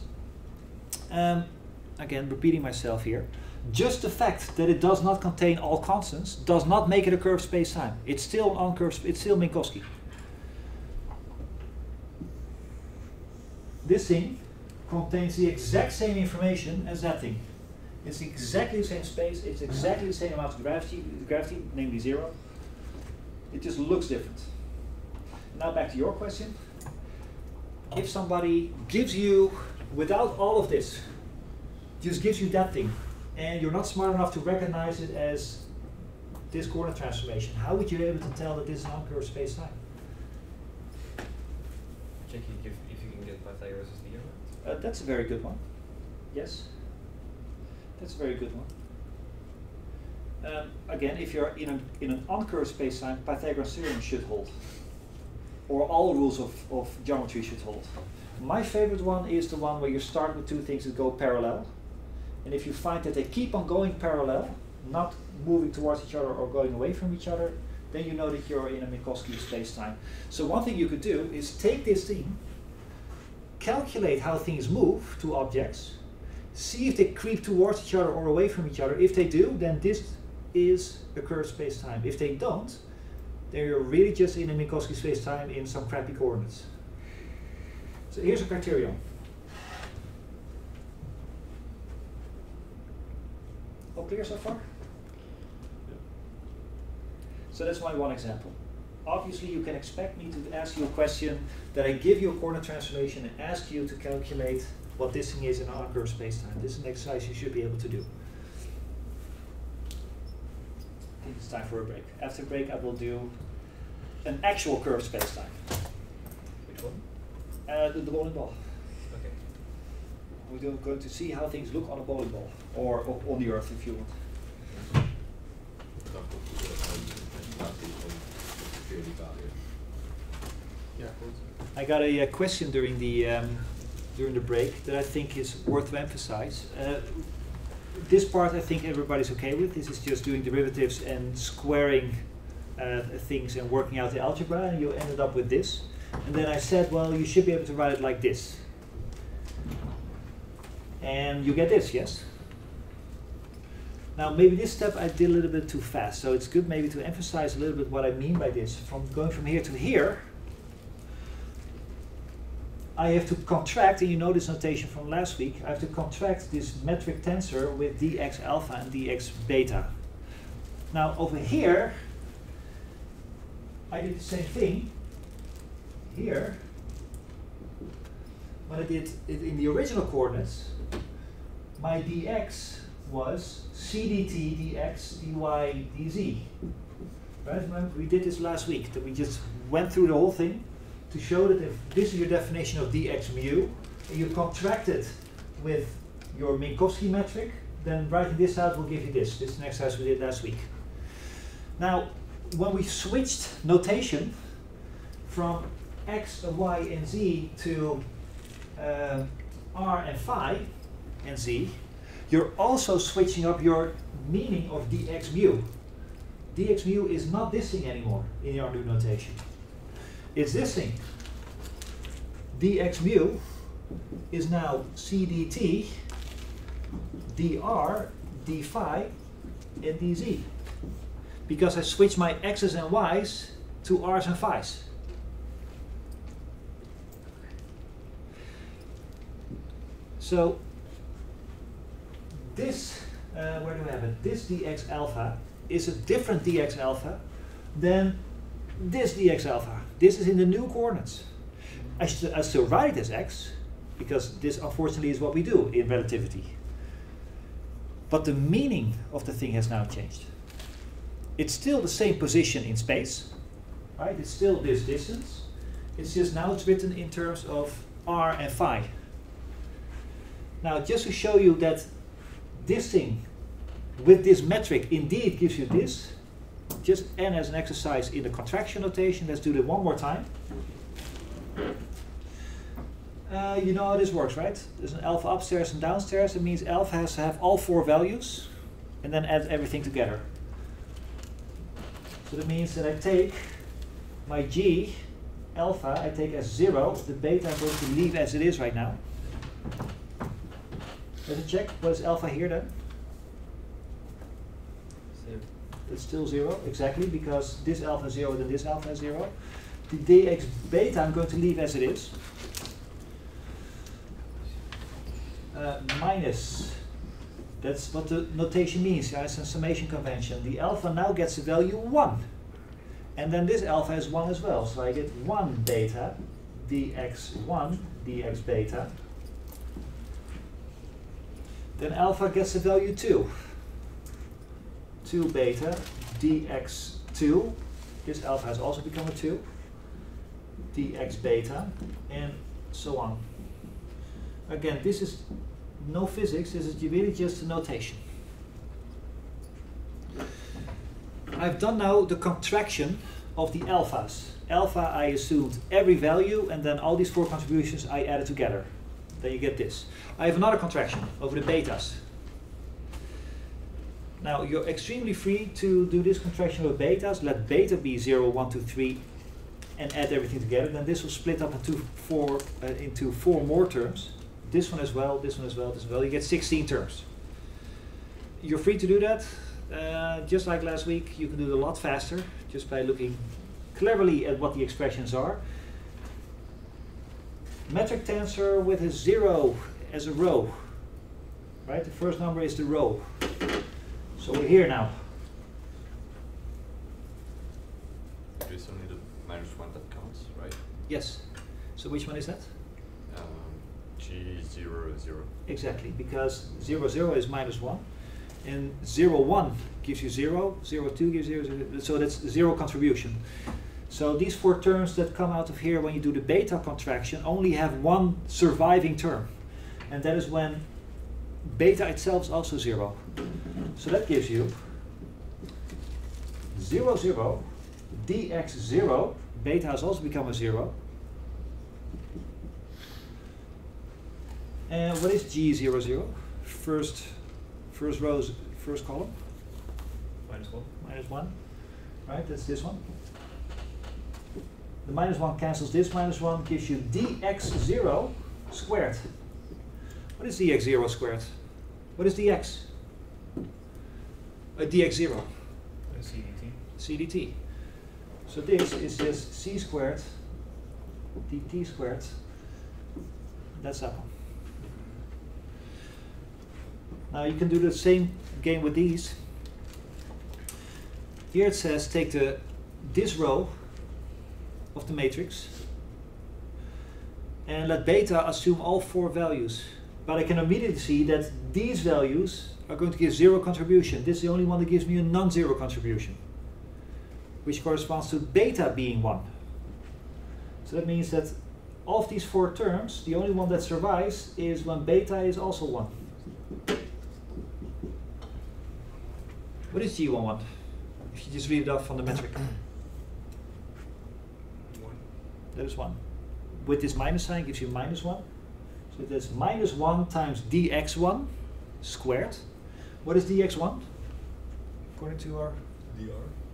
again repeating myself here, just the fact that it does not contain all constants does not make it a curved space-time. It's still an uncurved, it's still Minkowski. This thing contains the exact same information as that thing. It's exactly the same space, it's exactly the same amount of gravity, namely 0. It just looks different. Now back to your question. If somebody gives you, without all of this, just gives you that thing, and you're not smart enough to recognize it as this coordinate transformation, how would you be able to tell that this is an uncurved space-time? Check if you can get Pythagoras Theorem. That's a very good one. Yes, that's a very good one. Again, if you're in an uncurved space-time, Pythagoras Theorem should hold, or all rules of geometry should hold. My favorite one is the one where you start with two things that go parallel, and if you find that they keep on going parallel, not moving towards each other or going away from each other, then you know that you're in a Minkowski space-time. So one thing you could do is take this thing, calculate how things move to objects, see if they creep towards each other or away from each other. If they do, then this is a curved space-time. If they don't, then you're really just in a Minkowski space-time in some crappy coordinates. So here's a criterion. All clear so far? So that's my one example. Obviously you can expect me to ask you a question that I give you a coordinate transformation and ask you to calculate what this thing is in an uncurved space-time. This is an exercise you should be able to do. I think it's time for a break. After the break I will do an actual curved space-time. Which one? The bowling ball. Okay. We're going to see how things look on a bowling ball, or on the earth if you want. I got a question during the break that I think is worth to emphasize. This part I think everybody's okay with. This is just doing derivatives and squaring things and working out the algebra, and you ended up with this. And then I said, well, you should be able to write it like this. And you get this, yes? Now maybe this step I did a little bit too fast, so it's good maybe to emphasize a little bit what I mean by this. From going from here to here, I have to contract, and you know this notation from last week, I have to contract this metric tensor with dx alpha and dx beta. Now over here, I did the same thing. Here, when I did it in the original coordinates, my dx was c dt dx dy dz. Right? Remember, we did this last week, that we just went through the whole thing to show that if this is your definition of dx mu, and you contract it with your Minkowski metric, then writing this out will give you this. This is an exercise we did last week. Now, when we switched notation from x, y, and z to r and phi and z, you're also switching up your meaning of dx mu. Dx mu is not this thing anymore in your new notation. It's this thing. Dx mu is now c dt, dr, d phi, and dz. Because I switch my x's and y's to r's and phi's. So this, where do we have it? This dx alpha is a different dx alpha than this dx alpha. This is in the new coordinates. I still write it as x, because this unfortunately is what we do in relativity. But the meaning of the thing has now changed. It's still the same position in space, right? It's still this distance. It's just now it's written in terms of r and phi. Now, just to show you that this thing with this metric indeed gives you this, just and as an exercise in the contraction notation, let's do that one more time. You know how this works, right? There's an alpha upstairs and downstairs. It means alpha has to have all 4 values and then add everything together. So that means that I take my g alpha, I take as 0, the beta I'm going to leave as it is right now. Let's check, what is alpha here then? Same. It's still 0, exactly, because this alpha is 0, then this alpha is 0. The dx beta I'm going to leave as it is. Minus, that's what the notation means, yeah, it's a summation convention. The alpha now gets the value 1. And then this alpha is 1 as well, so I get 1 beta, dx1, dx beta. Then alpha gets the value 2. 2 beta, dx2. This alpha has also become a 2. Dx beta, and so on. Again, this is no physics, this is really just a notation. I've done now the contraction of the alphas. Alpha, I assumed every value, and then all these 4 contributions I added together. Then you get this. I have another contraction over the betas. Now, you're extremely free to do this contraction with betas. Let beta be 0, 1, 2, 3, and add everything together. Then this will split up into 4 more terms. This one as well, this one as well, this as well. You get 16 terms. You're free to do that. Just like last week, you can do it a lot faster just by looking cleverly at what the expressions are. Metric tensor with a 0 as a row. Right? The first number is the row. So we're here now. There's only the -1 that counts, right? Yes. So which one is that? G0, 0. Exactly, because 0, 0 is -1. And 0, 1 gives you 0, 0, 2 gives 0, 0, so that's 0 contribution. So these 4 terms that come out of here when you do the beta contraction only have 1 surviving term. And that is when beta itself is also 0. So that gives you 0, 0, dx0, beta has also become a 0. And what is G00? First row's first column? -1. -1. Right, that's this one. The -1 cancels this -1, gives you dx0 squared. What is dx0 squared? What is dx? Dx0. CDT. CDT. So this is just c squared dt squared That's that one. Now you can do the same game with these. Here it says take this row of the matrix and let beta assume all 4 values. But I can immediately see that these values are going to give 0 contribution. This is the only one that gives me a non-zero contribution, which corresponds to beta being 1. So that means that of these 4 terms, the only one that survives is when beta is also 1. What is G11? If you just read it off from the metric. 1. That is 1. With this minus sign gives you -1. So that's -1 times dx1 squared. What is dx1? According to our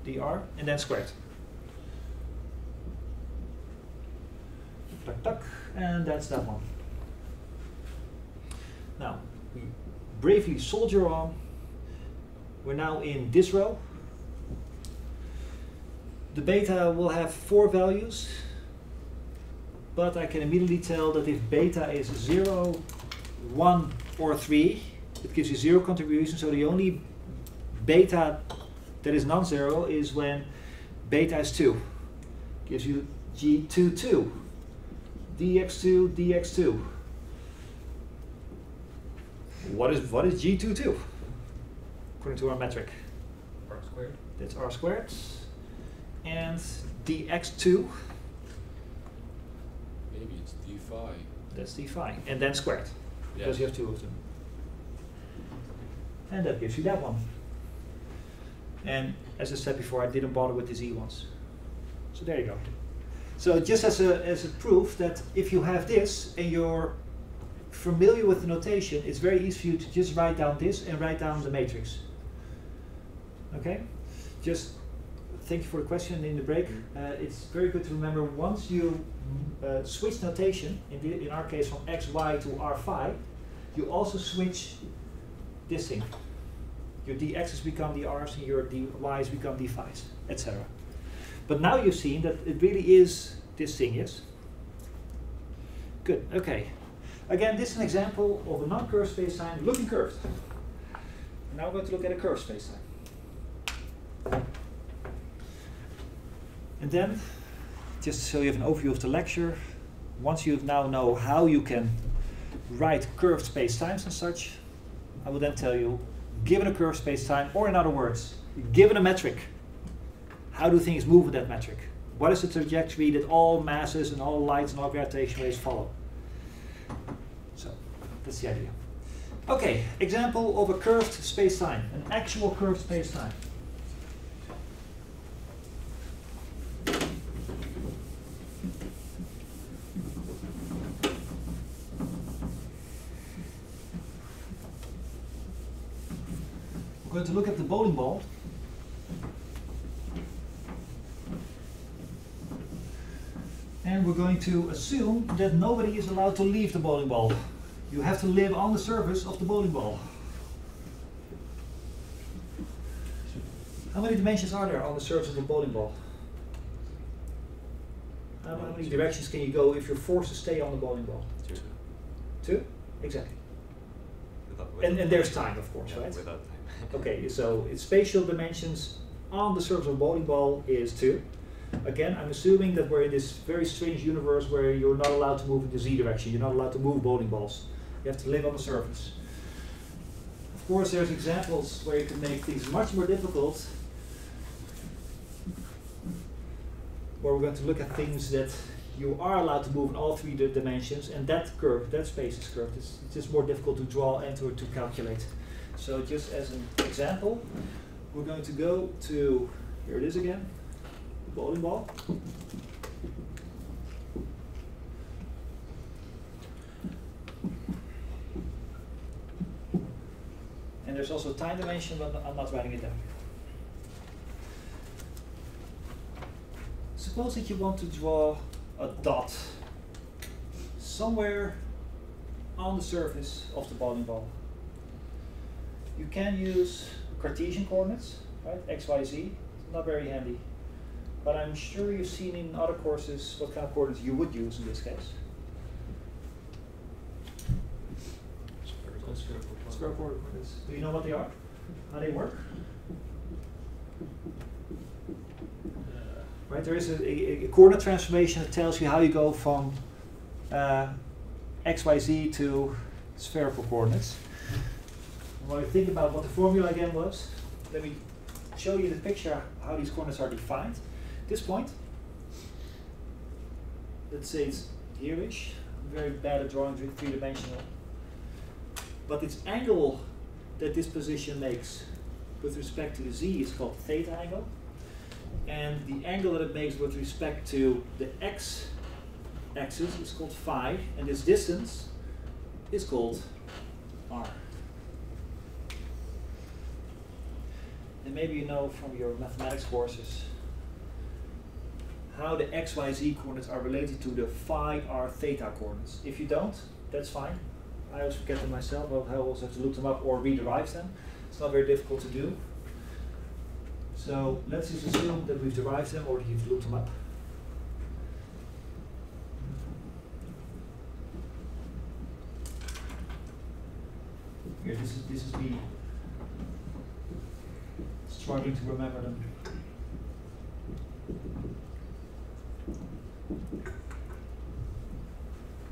dr, and then squared. Tuck, tuck, and that's that one. Now, we bravely soldier on. We're now in this row. The beta will have 4 values, but I can immediately tell that if beta is 0, 1, or 3, it gives you 0 contribution, so the only beta that is non-zero is when beta is 2. Gives you G22, dx2, dx2. What is G22? According to our metric. R squared. That's r squared. And dx2. Maybe it's d phi. That's d phi. And then squared. Because you have 2 of them. And that gives you that one. And as I said before, I didn't bother with these e ones. So there you go. So just as a proof that if you have this and you're familiar with the notation, it's very easy for you to just write down this and write down the matrix. Okay? Just thank you for the question in the break. It's very good to remember once you switch notation, in our case from xy to r phi, you also switch this thing. Your dx's become the r's and your dy's become d phi's, etc. But now you've seen that it really is this thing, yes? Good, okay. Again, this is an example of a non-curved spacetime looking curved. Now we're going to look at a curved spacetime. And then, just so you have an overview of the lecture, once you now know how you can write curved spacetimes and such, I will then tell you, given a curved spacetime, or in other words, given a metric, how do things move with that metric? What is the trajectory that all masses and all lights and all gravitation waves follow? So, that's the idea. Okay, example of a curved spacetime, an actual curved spacetime. We're going to look at the bowling ball. And we're going to assume that nobody is allowed to leave the bowling ball. You have to live on the surface of the bowling ball. How many dimensions are there on the surface of the bowling ball? How many directions can you go if you're forced to stay on the bowling ball? 2. 2? Exactly. Without And there's time, of course, yeah, right? without time. Okay, so its spatial dimensions on the surface of a bowling ball is 2. Again, I'm assuming that we're in this very strange universe where you're not allowed to move in the z direction. You're not allowed to move bowling balls. You have to live on the surface. Of course, there's examples where you can make things much more difficult, where we're going to look at things that you are allowed to move in all 3 dimensions, and that curve, that space is curved. It's just more difficult to draw and to calculate. So just as an example, we're going to go to, here it is again, the bowling ball. And there's also a time dimension, but I'm not writing it down. Suppose that you want to draw a dot somewhere on the surface of the bowling ball. You can use Cartesian coordinates, right? X, Y, Z. It's not very handy. But I'm sure you've seen in other courses what kind of coordinates you would use in this case. the spherical coordinates. Do you know what they are? How they work? Right, there is a coordinate transformation that tells you how you go from x, y, z to spherical coordinates. And while you think about what the formula again was, let me show you the picture how these coordinates are defined. At this point, let's say it's here-ish. I'm very bad at drawing three-dimensional. But its angle that this position makes with respect to the z is called theta angle. And the angle that it makes with respect to the x-axis is called phi, and this distance is called r. And maybe you know from your mathematics courses how the x, y, z coordinates are related to the phi, r, theta coordinates. If you don't, that's fine. I always forget them myself, but I also have to look them up or rederive them. It's not very difficult to do. So let's just assume that we've derived them or you've looked them up. Here, this is me struggling to remember them.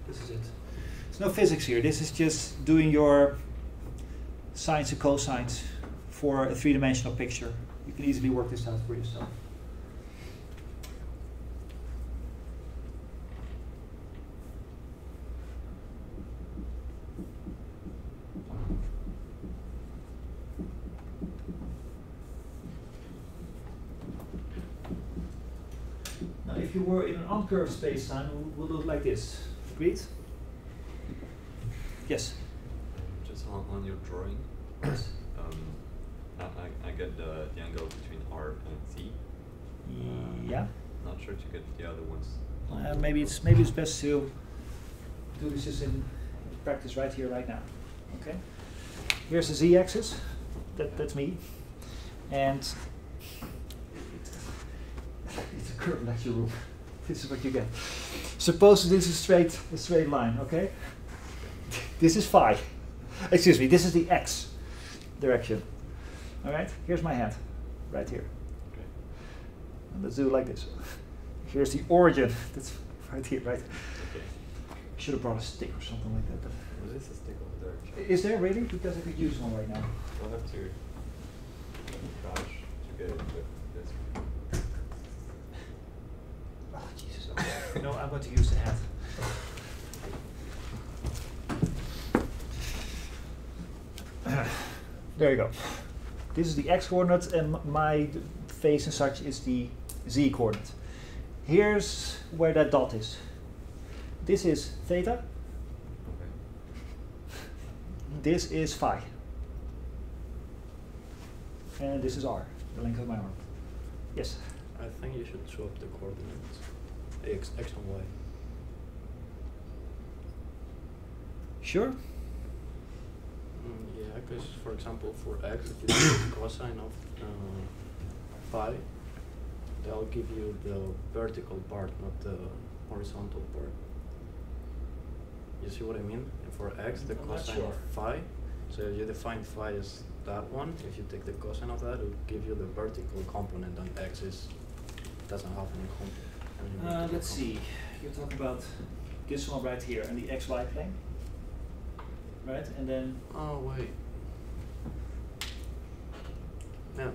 This is it. There's no physics here. This is just doing your sines and cosines for a three-dimensional picture. You can easily work this out for yourself. Now, if you were in an uncurved space-time, it would look like this. Agreed? Yes? Just on your drawing. Yes. I get the angle between R and Z. Yeah. Not sure to get the other ones. Maybe it's best to do this just in practice right here, right now. Okay. Here's the z-axis. That's me, and it's a curved lecture room. This is what you get. Suppose this is a straight line. Okay. This is phi. Excuse me. This is the x direction. All right, here's my hand, right here. Okay. And let's do it like this. Here's the origin. That's right here, right? Okay. Should have brought a stick or something like that. But Was this a stick over there? is there really? Because I could use one right now. We'll have to crouch to get it with this. Oh, Jesus. Okay. No, I'm going to use the hand. There you go. This is the x-coordinate, and my face and such is the z-coordinate. Here's where that dot is. This is theta. Okay. This is phi. And this is r, the length of my arm. Yes? I think you should swap the coordinates, x and y. Sure? Yeah, because for example, for x, if you take the cosine of phi, they'll give you the vertical part, not the horizontal part. You see what I mean? And for x, the I'm not cosine sure. of phi, so if you define phi as that one, if you take the cosine of that, it will give you the vertical component, and x doesn't have any component. Let's see. You're talking about this one right here and the xy plane. Right? And then Oh, wait. No,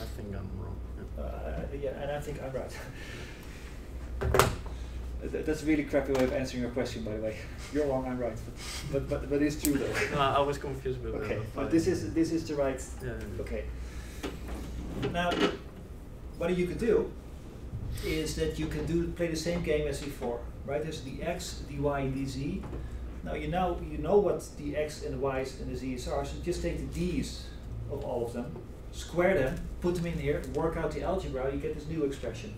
I think I'm wrong. Yeah. yeah, and I think I'm right. That's a really crappy way of answering your question, by the way. You're wrong, I'm right. But it's true though. No, I was confused with Okay, the phi. but this is the right. Yeah. Okay. Now, what you could do is that you can play the same game as before, right? There's the x, the y, and the z. Now you know what the x and the y's and the z's are, so just take the d's of all of them, square them, put them in here, work out the algebra, you get this new expression.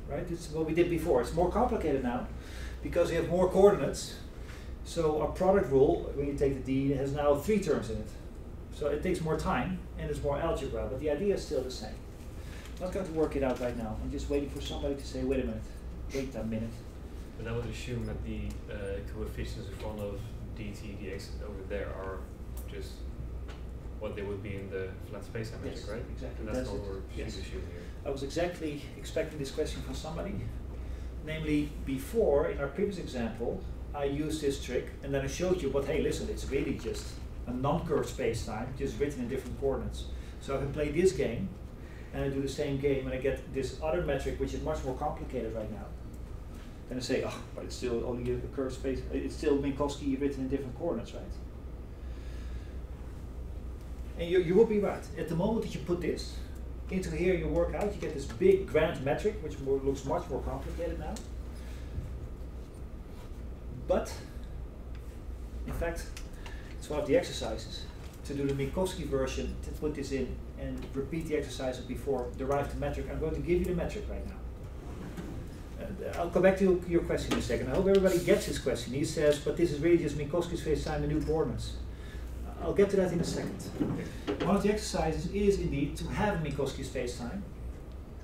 Right? This is what we did before. It's more complicated now because we have more coordinates. So our product rule, when you take the d, has now 3 terms in it. So it takes more time and it's more algebra, but the idea is still the same. I'm not going to work it out right now. I'm just waiting for somebody to say, wait a minute, wait a minute. And I would assume that the coefficients in front of dt, dx over there are just what they would be in the flat space-time Yes, metric, right? exactly. And that's That's what it. we're Yes. assuming here. I was exactly expecting this question from somebody. Namely, before, in our previous example, I used this trick, and then I showed you, but hey, listen, it's really just a non-curved space-time, just written in different coordinates. So I can play this game, and I do the same game, and I get this other metric, which is much more complicated right now. Then I say, oh, but it's still only a curved space, it's still Minkowski written in different coordinates, right? And you will be right. At the moment that you put this into here, you work out, you get this big grand metric, which looks much more complicated now. But, in fact, it's one of the exercises to do the Minkowski version, to put this in and repeat the exercise of before, derive the metric. I'm going to give you the metric right now. I'll come back to your question in a second. I hope everybody gets this question. He says, but this is really just Minkowski space-time in new coordinates. I'll get to that in a second. One of the exercises is indeed to have a Minkowski space-time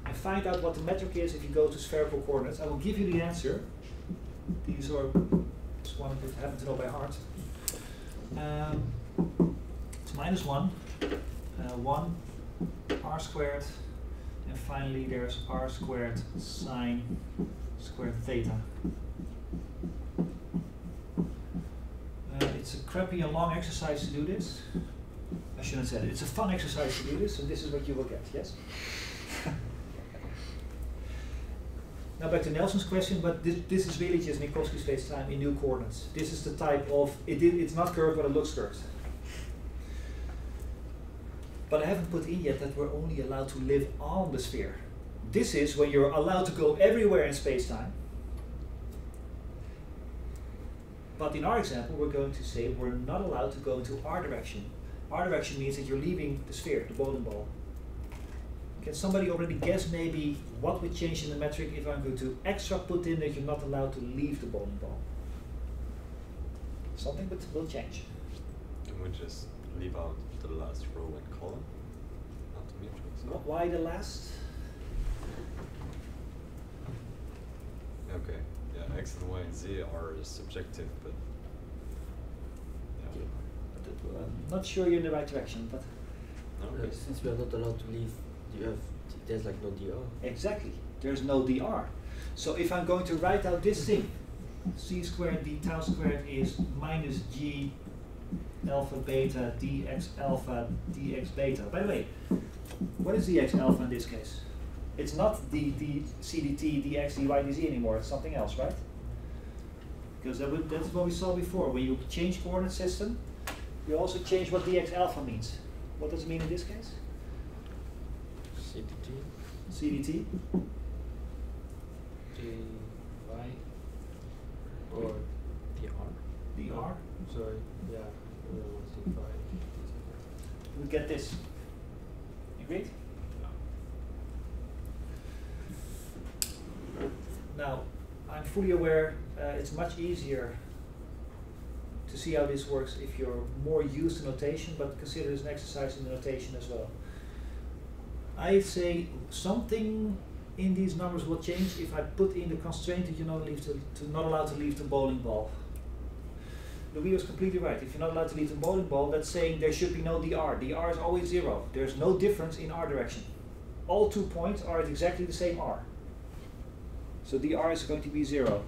and find out what the metric is if you go to spherical coordinates. I will give you the answer. These are just one that I happen to know by heart. It's -1, 1 r squared, and finally there's r squared sine squared theta. It's a crappy and long exercise to do this. I shouldn't have said it. It's a fun exercise to do this, and this is what you will get, yes? Now back to Nelson's question, but this is really just Minkowski space-time in new coordinates. This is the type of, it's not curved, but it looks curved. But I haven't put in yet that we're only allowed to live on the sphere. This is when you're allowed to go everywhere in space-time. But in our example, we're going to say we're not allowed to go into r direction. R direction means that you're leaving the sphere, the bowling ball. Can somebody already guess maybe what would change in the metric if I'm going to extra put in that you're not allowed to leave the bowling ball? Something will change. And we just leave out the last row and column, not the matrix. Why the last? Okay, yeah, x and y and z are subjective, but yeah. I'm not sure you're in the right direction, but Okay. Since we are not allowed to leave, there's like no dr. exactly, there's no dr. So if I'm going to write out this thing, c squared d tau squared is minus g alpha beta dx alpha dx beta. By the way, what is dx alpha in this case? It's not the cdt dx dy dz anymore, it's something else, right? Because that's what we saw before. When you change coordinate system, you also change what dx alpha means. What does it mean in this case? CDT. CDT? dy or dr. dr? Sorry, yeah. We get this. Agreed? Now, I'm fully aware it's much easier to see how this works if you're more used to notation, but consider this an exercise in the notation as well. I say something in these numbers will change if I put in the constraint that you're not allowed to leave the bowling ball. Louis was completely right. If you're not allowed to leave the bowling ball, that's saying there should be no dr. dr is always 0. There's no difference in r direction. All 2 points are at exactly the same r. So dr is going to be 0.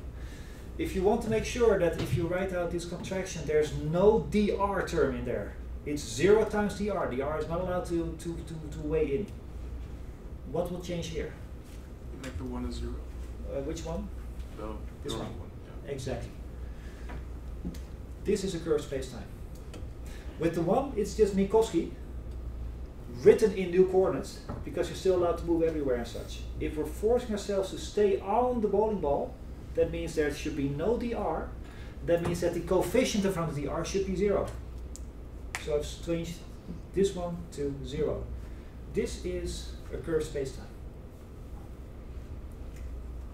If you want to make sure that if you write out this contraction, there's no dr term in there. It's 0 times dr. dr is not allowed to weigh in. What will change here? Make the 1 a 0. Which one? No, This the one. wrong one. Yeah. Exactly. This is a curved spacetime. With the 1, it's just Minkowski, written in new coordinates, because you're still allowed to move everywhere and such. If we're forcing ourselves to stay on the bowling ball, that means there should be no dr. That means that the coefficient in front of the r should be 0. So I've changed this one to 0. This is a curved spacetime.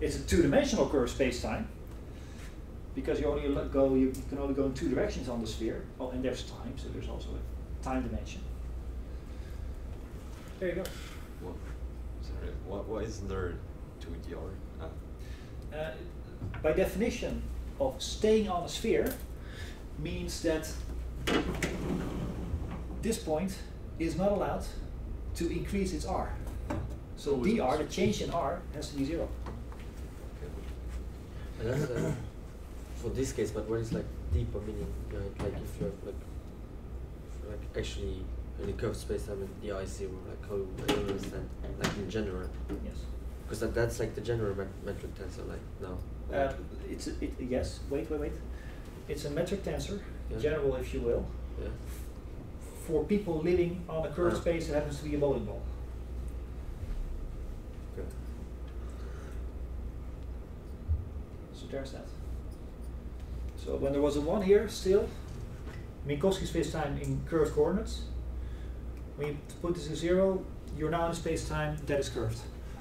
It's a two-dimensional curved spacetime, because you can only go in 2 directions on the sphere. Oh, and there's time, so there's also a time dimension. There you go. Why isn't there 2 dr? By definition of staying on a sphere, means that this point is not allowed to increase its r. So dr, the change in r, has to be 0. And that's for this case, but what is like deeper meaning behind, like if you have like actually in a curved space time and the I is 0, like how I don't understand, like in general. Yes. Because that's like the general metric tensor, like now. Yes. Wait. It's a metric tensor, Yeah. general, if you will, Yeah. for people living on a curved space that happens to be a bowling ball. Okay. So there's that. So when there was a 1 here, still, Minkowski space-time in curved coordinates, when you put this to 0, you're now in a space-time that is curved.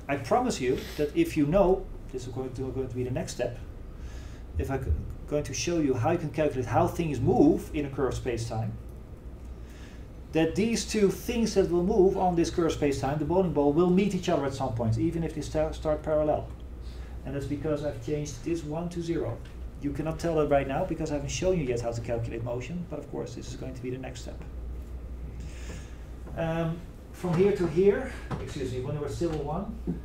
I promise you that if you know, this is going to be the next step, if I'm going to show you how you can calculate how things move in a curved space-time, that these two things that will move on this curved space-time, the bowling ball, will meet each other at some point, even if they start parallel. And that's because I've changed this 1 to 0. You cannot tell that right now because I haven't shown you yet how to calculate motion, but of course this is going to be the next step. From here to here, excuse me, when there was still a 1,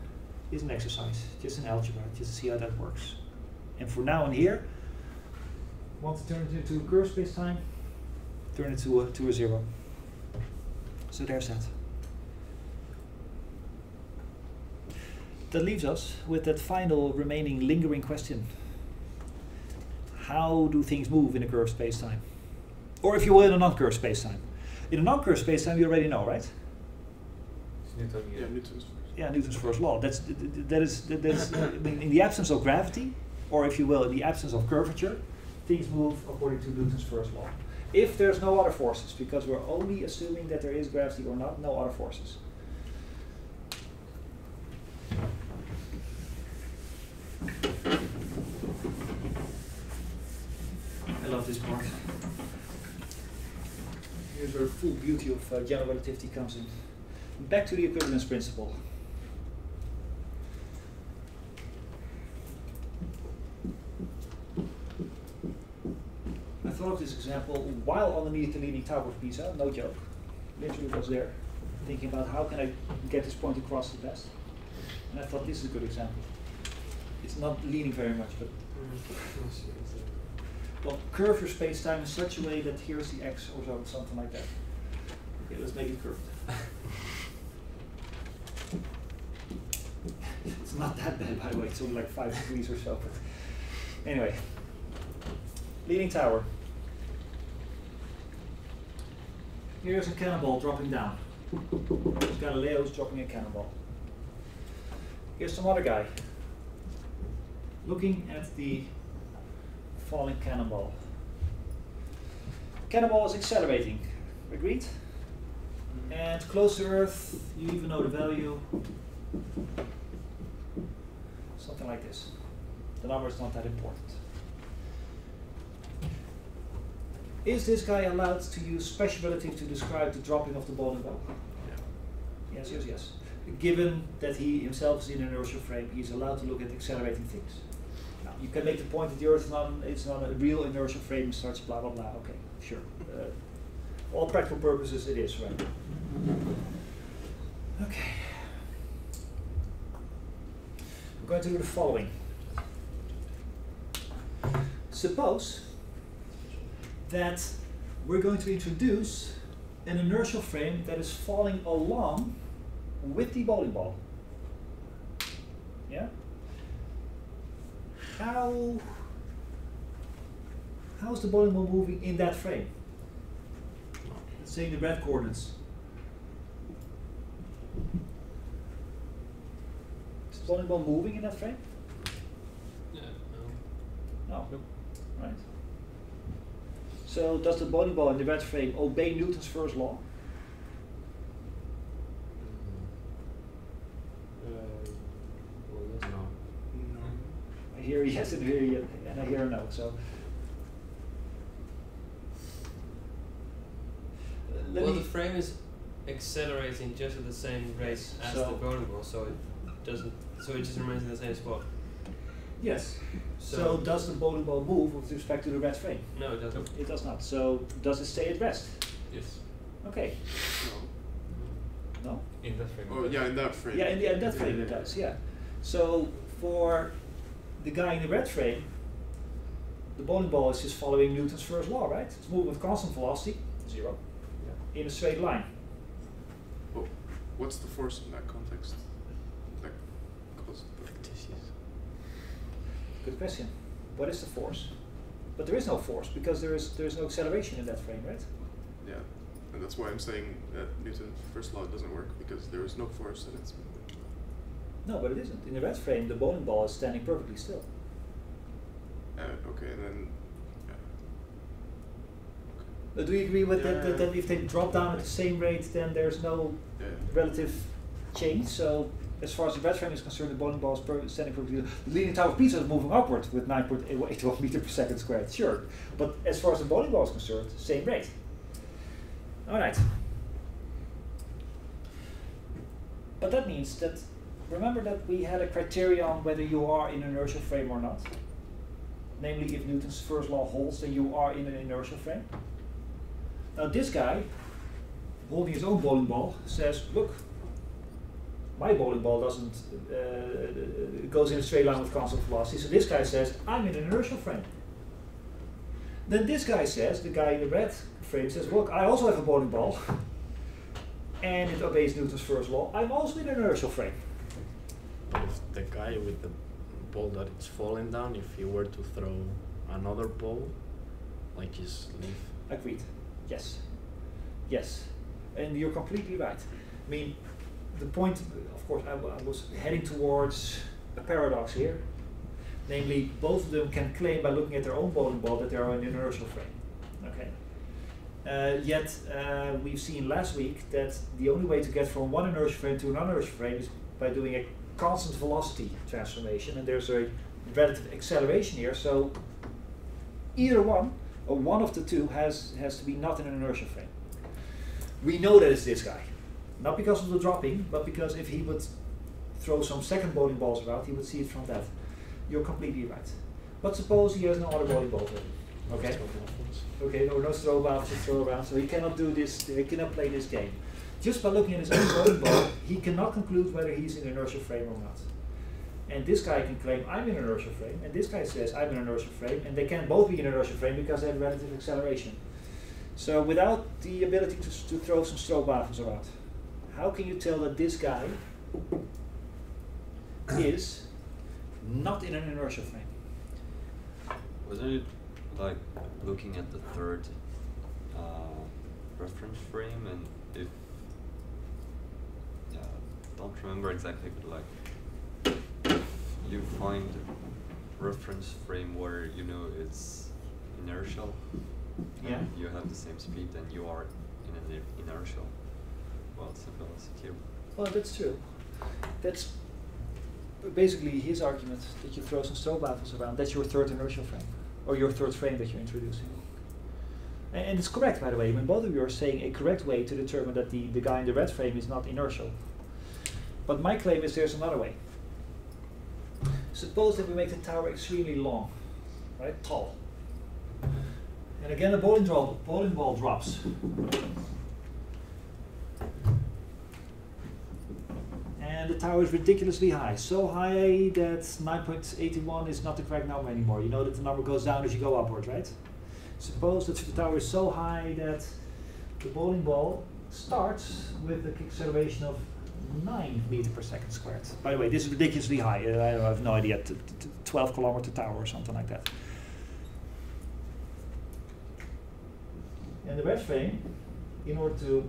is an exercise, just an algebra, just to see how that works. And for now and here, want to turn it into a curved space-time, turn it to a 0. So there's that. That leaves us with that final remaining lingering question. How do things move in a curved space-time? Or if you will, in a non-curved space-time. In a non-curved space-time, you already know, right? It's Newton, Yeah, Newton's first. Yeah, Newton's first law. That is I mean, in the absence of gravity, or if you will, in the absence of curvature, things move according to Newton's first law. If there's no other forces, because we're only assuming that there is gravity or not, no other forces. I love this part. Here's where the full beauty of general relativity comes in. Back to the equivalence principle. I thought of this example while underneath the leaning tower of Pisa, no joke. Literally was there, thinking about how can I get this point across the best. And I thought this is a good example. It's not leaning very much, but well, curve your space-time in such a way that here's the x or so, something like that. Okay, let's make it curved. It's not that bad, by the way. It's only like 5 degrees or so. But anyway, leaning tower. Here's a cannonball dropping down. Here's Galileo's dropping a cannonball. Here's some other guy looking at the falling cannonball. Cannonball is accelerating. Agreed? And close to Earth, you even know the value. Something like this. The number is not that important. Is this guy allowed to use special relativity to describe the dropping of the bowling ball? Yeah. Yes. Given that he himself is in an inertial frame, he is allowed to look at accelerating things. Now, you can make the point that the Earth is not a real inertial frame, such blah blah blah. Okay, sure. All practical purposes, it is, right? Okay. We're going to do the following. Suppose that we're going to introduce an inertial frame that is falling along with the bowling ball. Yeah? How is the bowling ball moving in that frame? Let's say the red coordinates. Is the bowling ball moving in that frame? Yeah, No. Right. So does the bowling ball in the red frame obey Newton's first law? No. I hear a yes and I hear and I hear a no. So well, the frame is accelerating just at the same rate as So- the bowling ball, so it doesn't. So it just remains in the same spot. Yes. So does the bowling ball move with respect to the red frame? No, it doesn't. It does not. So does it stay at rest? Yes. Okay. No. No? In that frame. Oh, yeah, in that frame. Yeah, in that frame it does, yeah. So for the guy in the red frame, the bowling ball is just following Newton's first law, right? It's moving with constant velocity, 0, in a straight line. Well, what's the force in that context? Like, Good question. What is the force? But there is no force because there is no acceleration in that frame, right? yeah, and that's why I'm saying that Newton's first law doesn't work, because there is no force and it's moving. No, but it isn't. In the red frame, the bowling ball is standing perfectly still. Okay, and then, Do you agree with Yeah. that if they drop down at the same rate, then there's no yeah. relative change? So as far as the red frame is concerned, the bowling ball is standing perfectly still. The Leaning Tower of Pisa is moving upward with 9.81 meters per second squared, sure. But as far as the bowling ball is concerned, same rate. All right. But that means that, remember that we had a criterion on whether you are in an inertial frame or not. Namely, if Newton's first law holds, then you are in an inertial frame. Now this guy, holding his own bowling ball, says, look, my bowling ball doesn't goes in a straight line with constant velocity. So this guy says, I'm in an inertial frame. Then this guy says, the guy in the red frame says, look, I also have a bowling ball, and it obeys Newton's first law. I'm also in an inertial frame. But if the guy with the ball that it's falling down, if he were to throw another ball, like just leave. Agreed. Yes. Yes. And you're completely right. I mean, the point, of course, I was heading towards a paradox here. Namely, both of them can claim by looking at their own bowling ball that they are in an inertial frame. Okay. Yet, we've seen last week that the only way to get from one inertial frame to another inertial frame is by doing a constant velocity transformation, and there's a relative acceleration here. So either one, or one of the two, has to be not in an inertial frame. We know that it's this guy. Not because of the dropping, but because if he would throw some second bowling balls around, he would see it from that. You're completely right. But suppose he has no other bowling balls with him. Okay? Okay, no throw balls to throw around, so he cannot do this, he cannot play this game. Just by looking at his own bowling ball, he cannot conclude whether he's in an inertial frame or not. And this guy can claim, I'm in an inertial frame, and this guy says, I'm in an inertial frame, and they can both be in an inertial frame because they have relative acceleration. So without the ability to throw some stroopwafels around, how can you tell that this guy is not in an inertial frame? Wasn't it like looking at the third reference frame, and if don't remember exactly, but like if you find a reference frame where you know it's inertial, Yeah. and you have the same speed, then you are in an inertial. Well, it's a velocity. Well, that's true. That's basically his argument, that you throw some stroopwafels around. That's your third inertial frame, or your third frame that you're introducing. And it's correct, by the way. When both of you are saying a correct way to determine that the guy in the red frame is not inertial. But my claim is there's another way. Suppose that we make the tower extremely long, right, tall. And again, a bowling ball drops. And the tower is ridiculously high, so high that 9.81 is not the correct number anymore. You know that the number goes down as you go upwards, right? Suppose that the tower is so high that the bowling ball starts with an acceleration of 9 meters per second squared. By the way, this is ridiculously high. I have no idea, 12 kilometer tower or something like that. And the red frame, in order to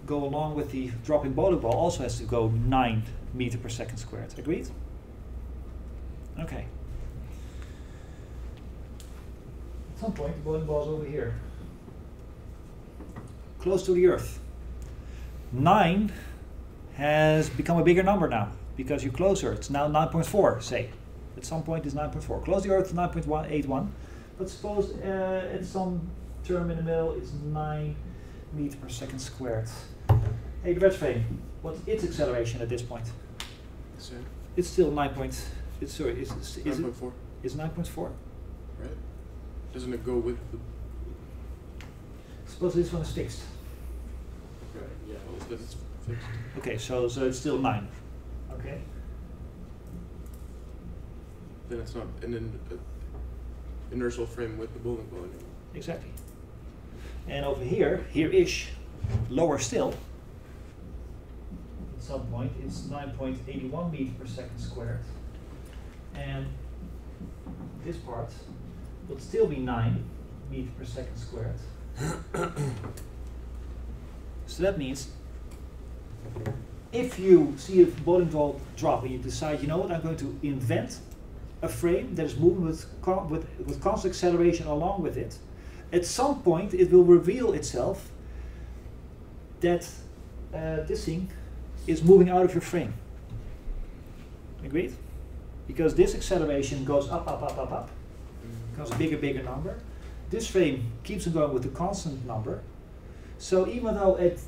go along with the dropping bowling ball, also has to go 9 meters per second squared. Agreed? Okay. At some point, the bowling ball is over here, close to the Earth. 9 has become a bigger number now because you're closer. It's now 9.4, say. At some point, it's 9.4. Close to the Earth, 9.181. But suppose at some term in the middle, it's 9 meters per second squared. Hey, the red frame, what's its acceleration at this point? Same. It's still 9.81. It's sorry. Is it 9.4, is 9.4? right? Doesn't it go with the? Suppose this one is fixed. Right. Yeah. Well, because it's fixed. Okay, so it's still 9. Okay. Then it's not an inertial frame with the bowling ball anymore. Exactly. And over here-ish, lower still, at some point it's 9.81 meters per second squared. And this part would still be 9 meters per second squared. So that means if you see a bowling ball drop and you decide, you know what, I'm going to invent a frame that is moving with constant acceleration along with it, at some point it will reveal itself that this thing is moving out of your frame. Agreed? Because this acceleration goes up, up, up, up, up, becomes a bigger, bigger number. This frame keeps on going with the constant number. So even though at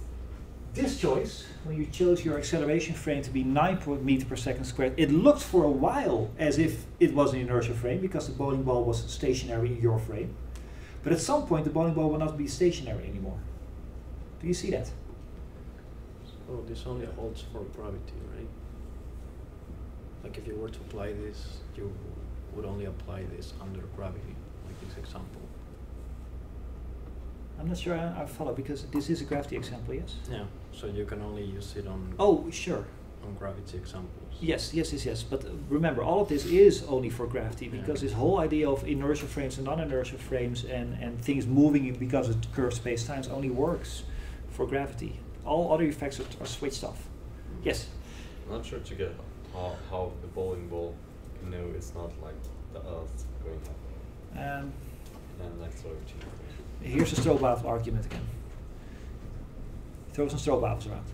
this choice, when you chose your acceleration frame to be 9 meters per second squared, it looked for a while as if it was an inertial frame because the bowling ball was stationary in your frame. But at some point the bowling ball will not be stationary anymore. Do you see that? So this only holds for gravity, right? Like if you were to apply this, you would only apply this under gravity, like this example. I'm not sure I follow because this is a gravity example, yes? Yeah, so you can only use it on sure. On gravity examples. Yes. But remember, all of this is only for gravity because this whole idea of inertial frames and non-inertial frames and things moving because of curved space-times only works for gravity. All other effects are switched off. Yes? I'm not sure to get how the bowling ball can know it's not like the Earth going up and accelerating. Here's the Stroop-Wafel argument again. Throw some Stroop-Wafels around.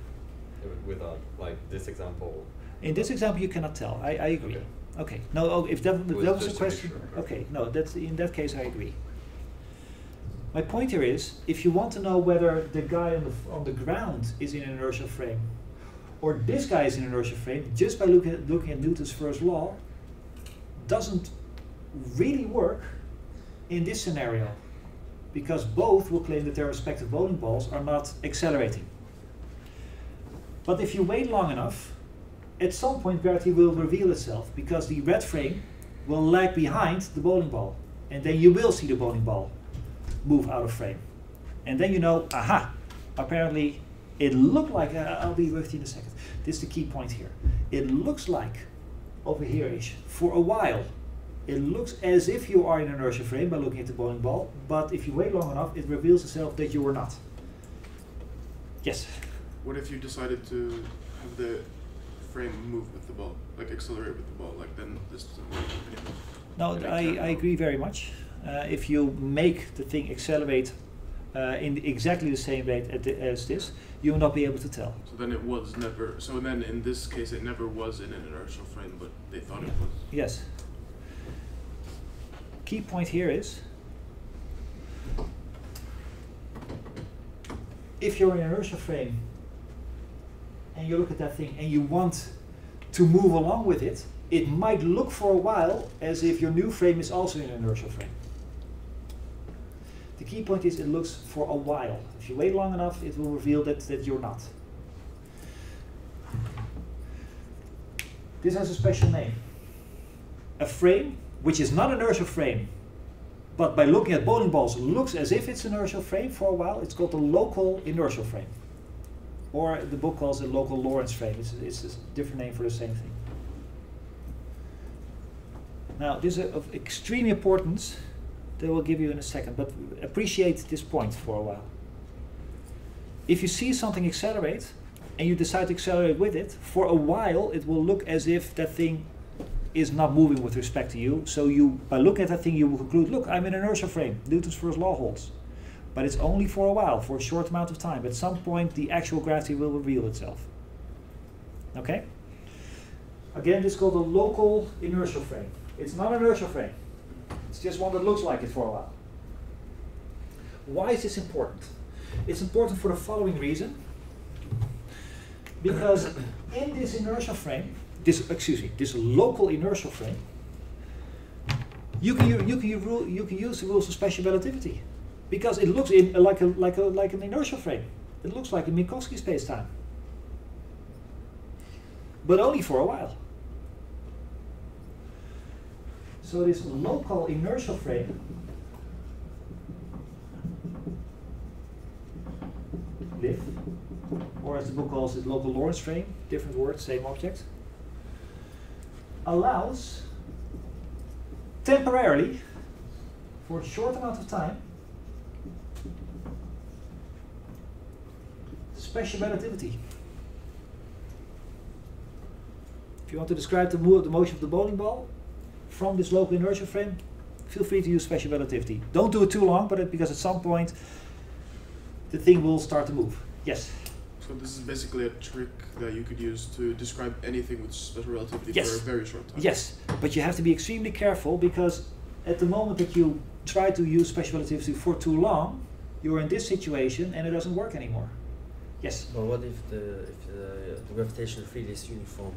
Without, like, this example. In this example, you cannot tell. I agree. Okay. No. If that was a question. Sure. Okay. No. In that case, I agree. My point here is, if you want to know whether the guy on the ground is in an inertial frame, or this guy is in an inertial frame, just by looking at Newton's first law, doesn't really work in this scenario, because both will claim that their respective bowling balls are not accelerating. But if you wait long enough, at some point gravity will reveal itself because the red frame will lag behind the bowling ball. And then you will see the bowling ball move out of frame. And then you know, aha, apparently it looked like, I'll be with you in a second. This is the key point here. It looks like, over here-ish, for a while, it looks as if you are in an inertial frame by looking at the bowling ball, but if you wait long enough, it reveals itself that you are not. Yes? What if you decided to have the frame move with the ball, like accelerate with the ball, like then this doesn't work anymore? No, I agree very much. If you make the thing accelerate in exactly the same rate as this, you will not be able to tell. So then it was never, so then in this case it never was in an inertial frame, but they thought it was. Yes. Key point here is, if you're in an inertial frame and you look at that thing and you want to move along with it, it might look for a while as if your new frame is also in an inertial frame. The key point is it looks for a while. If you wait long enough, it will reveal that you're not. This has a special name. A frame which is not an inertial frame, but by looking at bowling balls looks as if it's an inertial frame for a while, it's called a local inertial frame. Or the book calls it local Lorentz frame. It's a different name for the same thing. Now, this is of extreme importance that we'll give you in a second, but appreciate this point for a while. If you see something accelerate, and you decide to accelerate with it, for a while it will look as if that thing is not moving with respect to you. So you, by looking at that thing, you will conclude, look, I'm in an inertial frame. Newton's first law holds. But it's only for a while, for a short amount of time. At some point, the actual gravity will reveal itself. Okay? Again, this is called a local inertial frame. It's not an inertial frame. It's just one that looks like it for a while. Why is this important? It's important for the following reason. Because in this inertial frame, this local inertial frame, you can use the rules of special relativity, because it looks like an inertial frame. It looks like a Minkowski spacetime, but only for a while. So this local inertial frame LIF, or as the book calls it, local Lorentz frame, different word, same object, allows temporarily, for a short amount of time, special relativity. If you want to describe the motion of the bowling ball from this local inertial frame, feel free to use special relativity. Don't do it too long, because at some point the thing will start to move. Yes? So this is basically a trick that you could use to describe anything with special relativity Yes. for a very short time. Yes, but you have to be extremely careful, because at the moment that you try to use special relativity for too long, you're in this situation and it doesn't work anymore. Yes? But what if the gravitational field is uniform,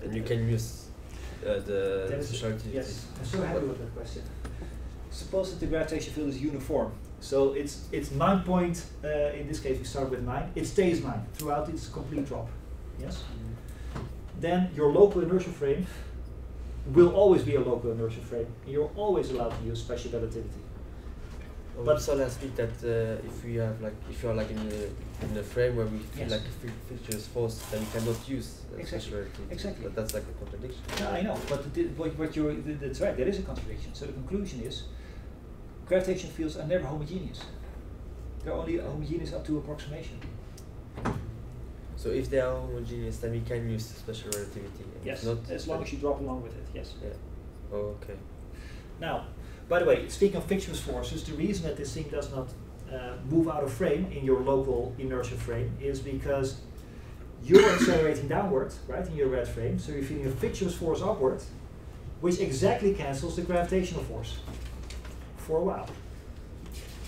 and you can use the special relativity? Yes, I'm so happy with that question. Suppose that the gravitational field is uniform. So it's 9 point, in this case we start with 9, it stays 9 throughout its complete drop. Yes? Then your local inertial frame will always be a local inertial frame. You're always allowed to use special relativity. But so last week that if you are like in a frame where we feel Yes. like the feature is forced, then you cannot use special relativity. Exactly. But that's like a contradiction. No, I know, but that's right, there is a contradiction. So the conclusion is, gravitational fields are never homogeneous. They're only homogeneous up to approximation. So if they are homogeneous, then we can use special relativity. And Yes, if not, as long as you drop along with it, yes. Yeah. Oh, okay. Now, by the way, speaking of fictitious forces, the reason that this thing does not move out of frame in your local inertial frame is because you're accelerating downward, right, in your red frame, so you're feeling a fictitious force upward, which exactly cancels the gravitational force for a while.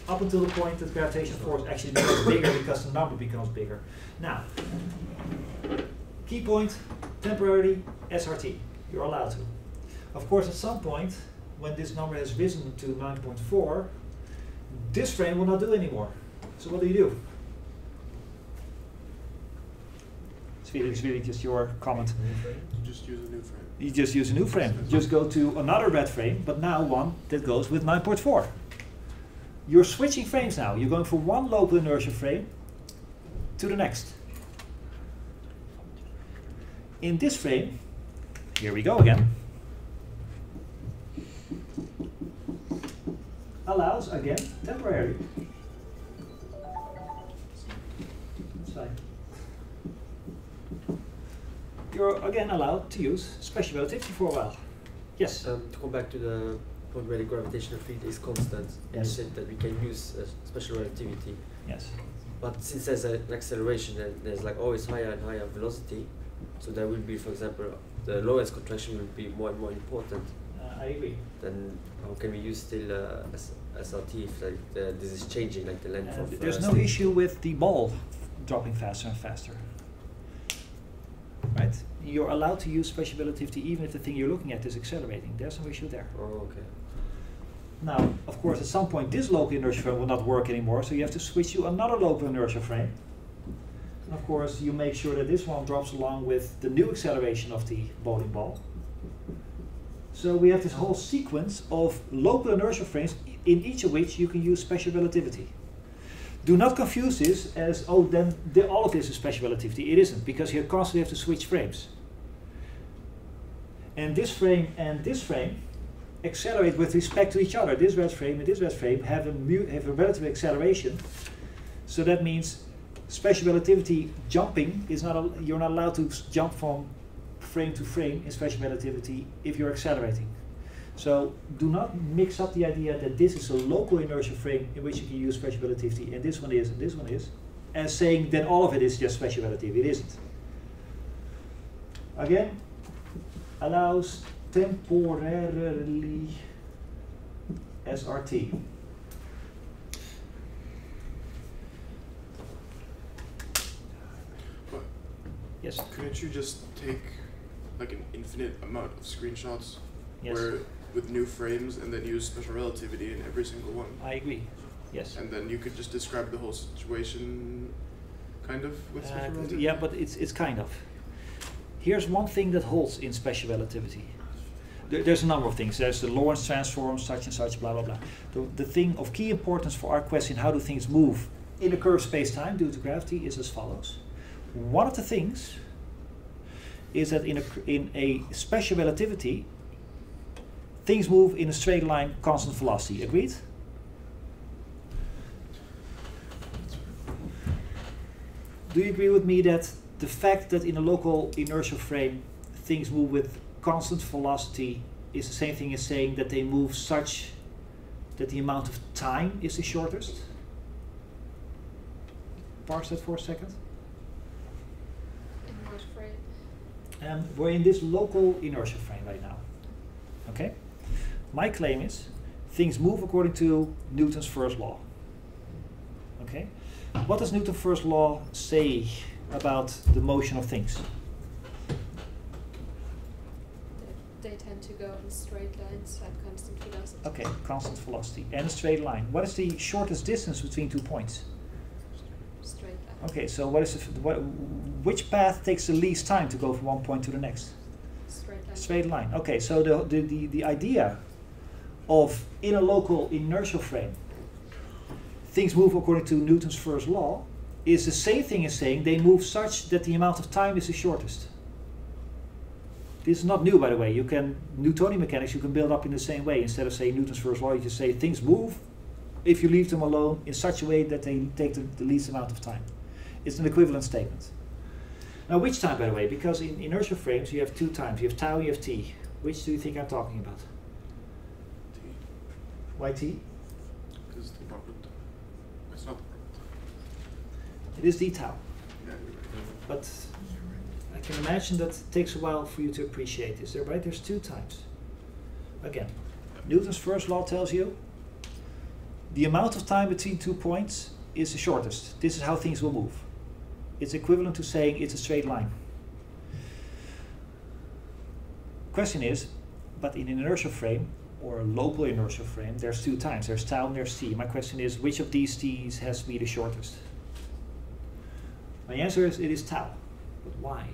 Up until the point that gravitational force actually becomes bigger because the number becomes bigger. Now, key point, temporarily SRT, you're allowed to. Of course, at some point, when this number has risen to 9.4, this frame will not do anymore. So what do? It's really just your comment. Just use a new frame. You just use a new frame. Just go to another red frame, but now one that goes with 9.4. You're switching frames now. You're going from one local inertial frame to the next. In this frame, here we go again, allows, again, temporarily. That's fine. You're again allowed to use special relativity for a while. Yes? To come back to the point where the gravitational field is constant, and you said that we can use special relativity. Yes. But since there's an acceleration and there's like always higher and higher velocity, so there will be, for example, the Lorentz contraction will be more and more important. I agree. Then how can we use still SRT if like this is changing, like the length of there's no issue with the ball dropping faster and faster. Right? You're allowed to use special relativity even if the thing you're looking at is accelerating. There's no issue there. Oh, okay. Now, of course, at some point this local inertial frame will not work anymore, so you have to switch to another local inertial frame. And of course, you make sure that this one drops along with the new acceleration of the bowling ball. So we have this whole sequence of local inertial frames, in each of which you can use special relativity. Do not confuse this as, oh, then all of this is special relativity. It isn't, because you constantly have to switch frames. And this frame accelerate with respect to each other. This red frame and this red frame have a relative acceleration. So that means special relativity jumping is not, you're not allowed to jump from frame to frame in special relativity if you're accelerating. So do not mix up the idea that this is a local inertial frame in which you can use special relativity and this one is, as saying that all of it is just special relativity. It isn't. Again, allows temporarily SRT. But yes. couldn't you just take like an infinite amount of screenshots, Yes. where with new frames, and then use special relativity in every single one. I agree. Yes. And then you could just describe the whole situation, kind of, with special relativity. Yeah, but it's kind of. Here's one thing that holds in special relativity. There's a number of things. There's the Lorentz transform, such and such, blah, blah, blah. The thing of key importance for our question, how do things move in a curved space-time due to gravity, is as follows. One of the things is that in a special relativity, things move in a straight line, constant velocity. Agreed? Do you agree with me that the fact that in a local inertial frame things move with constant velocity is the same thing as saying that they move such that the amount of time is the shortest? Parse that for a second. In what frame? We're in this local inertial frame right now. Okay? My claim is things move according to Newton's first law. Okay? What does Newton's first law say about the motion of things? They tend to go in straight lines at constant velocity. Okay, constant velocity and a straight line. What is the shortest distance between 2 points? Straight line. Okay, so what is which path takes the least time to go from one point to the next? Straight line. Straight line. Okay, so the idea of in a local inertial frame, things move according to Newton's first law is the same thing as saying they move such that the amount of time is the shortest. This is not new, by the way. You can, Newtonian mechanics, you can build up in the same way. Instead of saying Newton's first law, you just say things move if you leave them alone in such a way that they take the least amount of time. It's an equivalent statement. Now, which time, by the way? Because in inertial frames, you have two times. You have tau, you have t. Which do you think I'm talking about? T. Why t? Because it's the proper time. It's not the proper time. It is d tau. Yeah, you're right. But I can imagine that it takes a while for you to appreciate this. Right? There's two times. Again, Newton's first law tells you the amount of time between 2 points is the shortest. This is how things will move. It's equivalent to saying it's a straight line. Question is, but in an inertial frame or a local inertial frame, there's two times. There's tau and there's t. My question is, which of these t's has to be the shortest? My answer is it is tau. But why?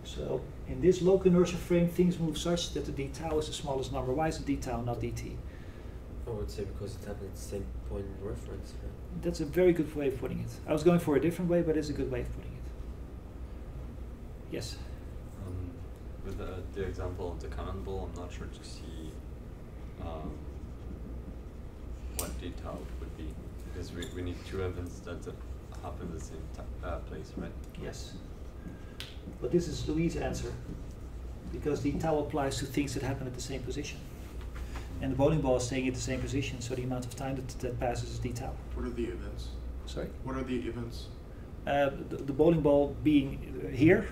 So in this local inertial frame, things move such that the d tau is the smallest number. Why is it d tau, not dt? I would say because it happened at the same point in reference. Right? That's a very good way of putting it. I was going for a different way, but it's a good way of putting it. Yes? With the example of the cannonball, I'm not sure to see what d tau would be, because we need two events that happen at the same place, right? Yes. But this is Louis' answer, because the tau applies to things that happen at the same position. And the bowling ball is staying at the same position, so the amount of time that passes is d tau. What are the events? Sorry? What are the events? The bowling ball being here,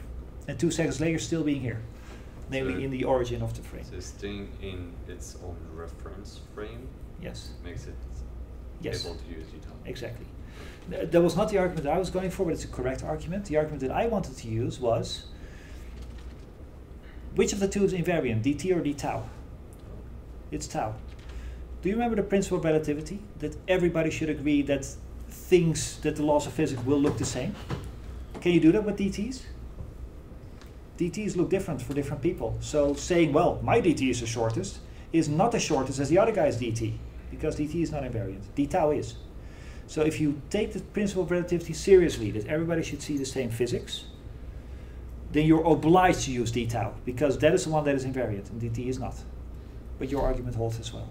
and 2 seconds later still being here, namely So in the origin of the frame. So staying in its own reference frame Yes. makes it Yes. able to use d tau. Exactly. That was not the argument I was going for, but it's a correct argument. The argument that I wanted to use was, which of the two is invariant, dt or d tau? It's tau. Do you remember the principle of relativity? That everybody should agree that things, that the laws of physics will look the same? Can you do that with dt's? dt's look different for different people. So saying, well, my dt is the shortest, is not as shortest as the other guy's dt, because dt is not invariant. d tau is. So if you take the principle of relativity seriously, that everybody should see the same physics, then you're obliged to use d tau, because that is the one that is invariant, and dt is not. But your argument holds as well.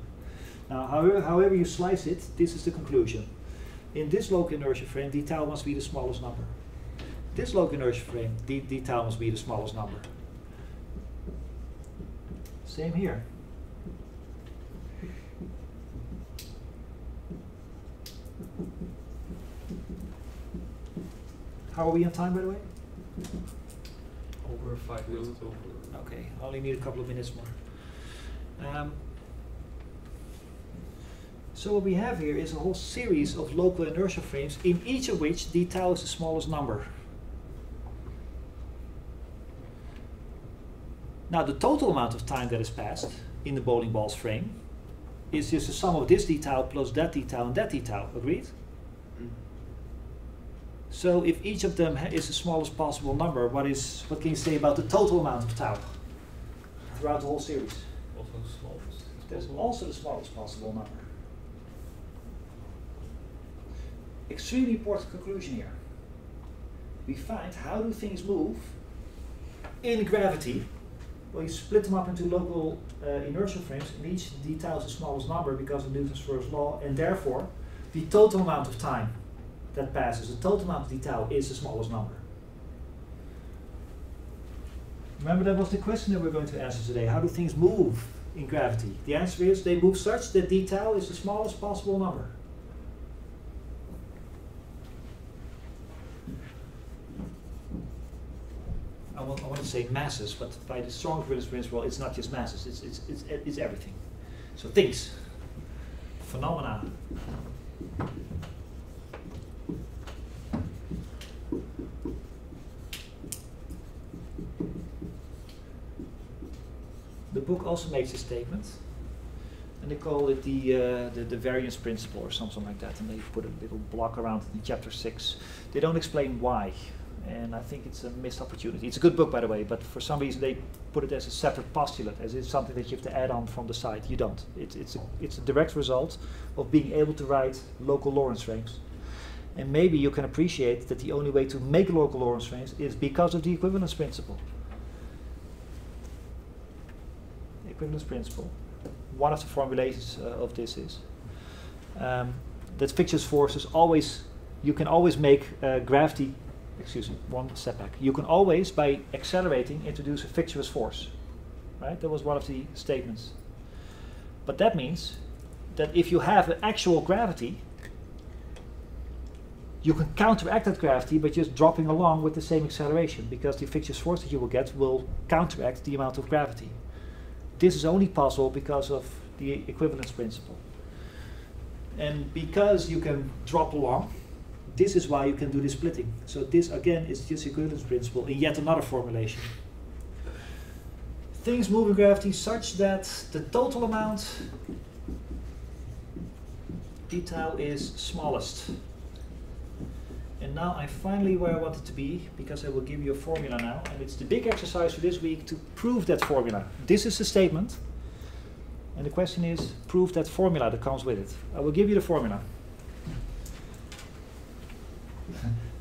Now, however you slice it, this is the conclusion. In this local inertial frame, d tau must be the smallest number. This local inertial frame, d tau must be the smallest number. Same here. How are we on time, by the way? Over 5 minutes over. Okay, I only need a couple of minutes more. So what we have here is a whole series of local inertial frames, in each of which d tau is the smallest number. Now the total amount of time that has passed in the bowling ball's frame is just the sum of this d tau plus that d tau and that d tau. Agreed? So if each of them is the smallest possible number, what can you say about the total amount of tau throughout the whole series? Also the smallest. There's also the smallest possible number. Extremely important conclusion here. We find how do things move in gravity. Well, you split them up into local inertial frames, and each d tau is the smallest number because of Newton's first law, and therefore the total amount of time that passes, the total amount of d tau is the smallest number. Remember, that was the question that we're going to answer today. How do things move in gravity? The answer is they move such that d tau is the smallest possible number. I want to say masses, but by the strong equivalence principle, it's not just masses, it's everything. So things, phenomena. The book also makes a statement, and they call it the variance principle or something like that, and they put a little block around it in chapter 6. They don't explain why. And I think it's a missed opportunity. It's a good book, by the way, but for some reason they put it as a separate postulate, as it's something that you have to add on from the side. You don't. It's a direct result of being able to write local Lorentz frames. And maybe you can appreciate that the only way to make local Lorentz frames is because of the equivalence principle. The equivalence principle. One of the formulations of this is that fictitious forces always, you can always make gravity. Excuse me, one step back. You can always, by accelerating, introduce a fictitious force. Right? That was one of the statements. But that means that if you have an actual gravity, you can counteract that gravity by just dropping along with the same acceleration, because the fictitious force that you will get will counteract the amount of gravity. This is only possible because of the equivalence principle. And because you can drop along, this is why you can do the splitting. So this, again, is just the equivalence principle in yet another formulation. Things move in gravity such that the total amount d tau is smallest. And now I'm finally where I want it to be, because I will give you a formula now, and it's the big exercise for this week to prove that formula. This is the statement, and the question is, prove that formula that comes with it. I will give you the formula.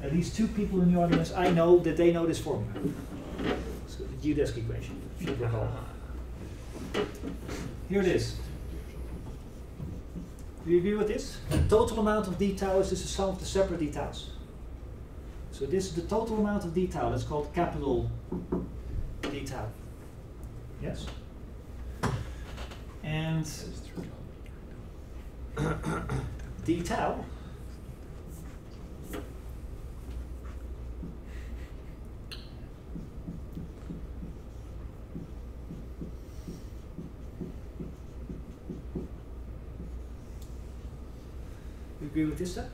At least 2 people in the audience, I know that they know this formula. So the geodesic equation, if you recall. Here it is. Do you agree with this? The total amount of d tau is just the sum of the separate d taus. So this is the total amount of d tau. That's called capital d tau. Yes? And d tau agree with this step?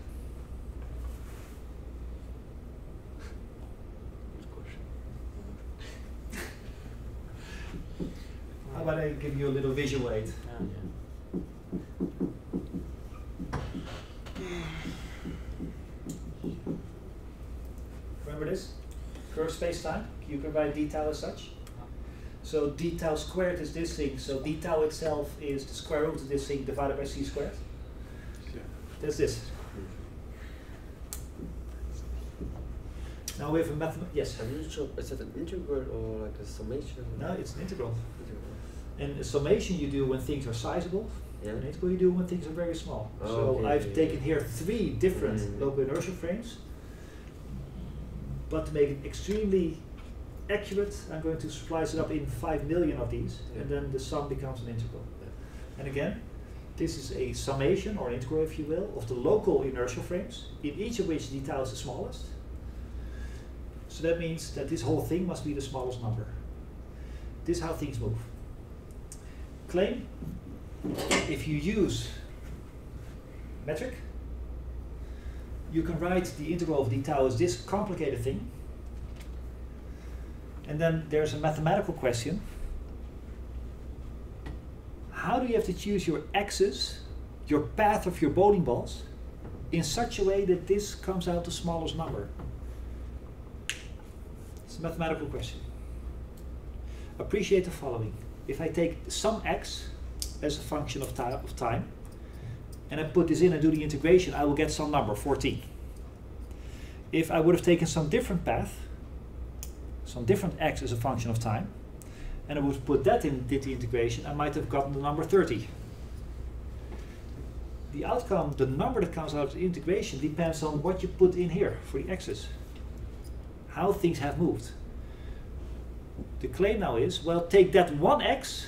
How about I give you a little visual aid? Remember this? Curved space-time. You can write d tau as such. So d tau squared is this thing. So d tau itself is the square root of this thing divided by c squared. That's this. Now we have a method. Yes. I'm not sure. Is it an integral or like a summation? No, it's an integral. And a summation you do when things are sizable. Yeah. An integral you do when things are very small. Oh, so okay, I've taken here 3 different local inertial frames. But to make it extremely accurate, I'm going to splice it up in 5 million of these, and then the sum becomes an integral. And again, this is a summation, or an integral if you will, of the local inertial frames, in each of which d tau is the smallest. So that means that this whole thing must be the smallest number. This is how things move. claim, if you use metric, you can write the integral of d tau as this complicated thing. And then there's a mathematical question. How do you have to choose your axis, your path of your bowling balls, in such a way that this comes out the smallest number? It's a mathematical question. Appreciate the following. If I take some x as a function of time, and I put this in and do the integration, I will get some number, 14. If I would have taken some different path, some different x as a function of time, and I would put that in, did the integration, I might have gotten the number 30. The outcome, the number that comes out of the integration, depends on what you put in here for the x's, how things have moved. The claim now is, well, take that one x,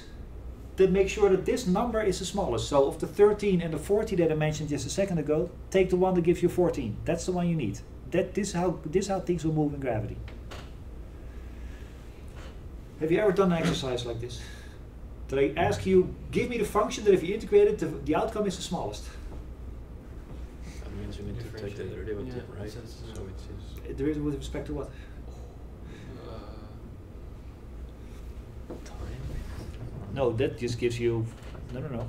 then make sure that this number is the smallest. So of the 13 and the 40 that I mentioned just a second ago, take the one that gives you 14. That's the one you need. This is how things will move in gravity. Have you ever done an exercise like this? That I ask you, give me the function that if you integrate it, the outcome is the smallest. That means you need to take the derivative, right? So it is Derivative with respect to what? time. No, that just gives you, no.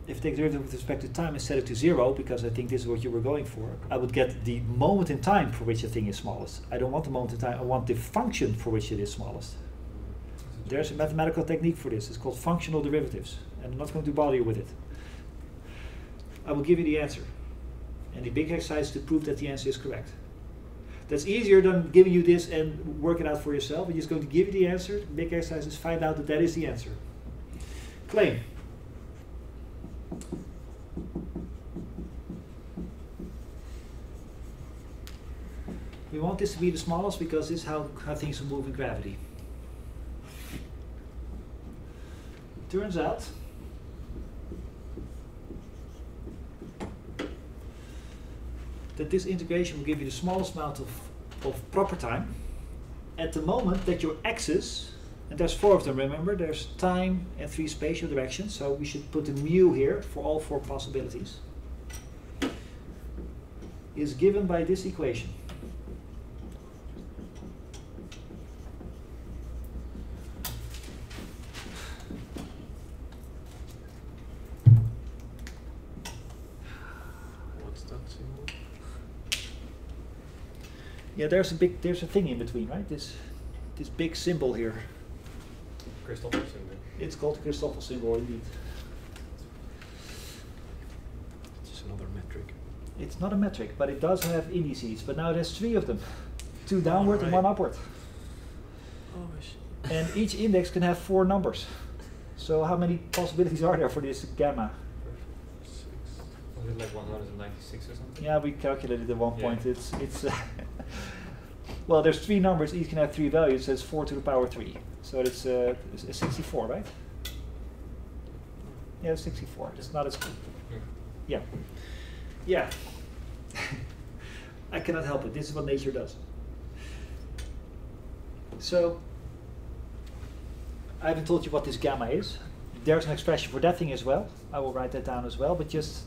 If I take the derivative with respect to time and set it to 0, because I think this is what you were going for, I would get the moment in time for which the thing is smallest. I don't want the moment in time, I want the function for which it is smallest. There's a mathematical technique for this. It's called functional derivatives, and I'm not going to bother you with it. I will give you the answer. And the big exercise is to prove that the answer is correct. That's easier than giving you this and work it out for yourself. I'm just going to give you the answer. The big exercise is find out that that is the answer. Claim. We want this to be the smallest because this is how things will move in gravity. Turns out that this integration will give you the smallest amount of proper time at the moment that your axis, and there's 4 of them, remember, there's time and 3 spatial directions, so we should put a mu here for all 4 possibilities, is given by this equation. What's that symbol? Yeah, there's a thing in between, right? This big symbol here. Christoffel symbol. It's called the Christoffel symbol, indeed. It's another metric. It's not a metric, but it does have indices. But now there's 3 of them, 2 downward and 1 upward. Oh, I see. And each index can have 4 numbers. So how many possibilities are there for this gamma? 6. Was it like 196 or something? Yeah, we calculated at one Yeah. point. It's well, there's 3 numbers. Each can have 3 values. So it's 4 to the power 3. So it's 64, right? Yeah, it's 64. It's not as cool. Yeah. Yeah. I cannot help it. This is what nature does. So I haven't told you what this gamma is. There's an expression for that thing as well. I will write that down as well, but just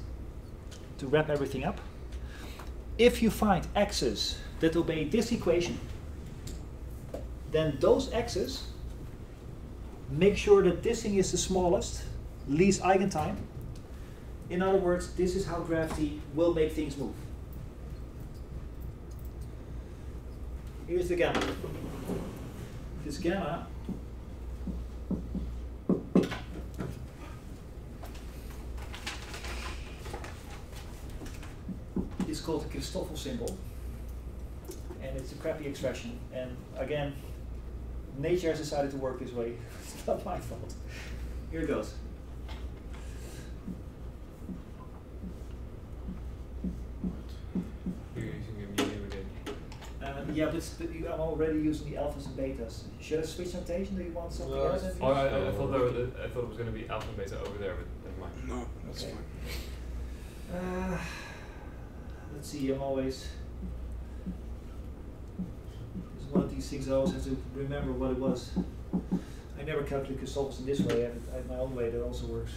to wrap everything up. If you find x's that obey this equation, then those x's make sure that this thing is the smallest, least eigentime. In other words, this is how gravity will make things move. Here's the gamma. This gamma is called the Christoffel symbol, and it's a crappy expression. And again, nature has decided to work this way. It's not my fault. Here it goes. You're using a mu again. Yeah, but I'm already using the alphas and betas. Should I switch notation? Do you want something else? Oh, I thought it was going to be alpha and beta over there, but never mind. No, that's Okay. fine. Let's see, I'm always... This is one of these these things I always have to remember what it was. I never calculate Christoffels in this way, I have my own way that also works.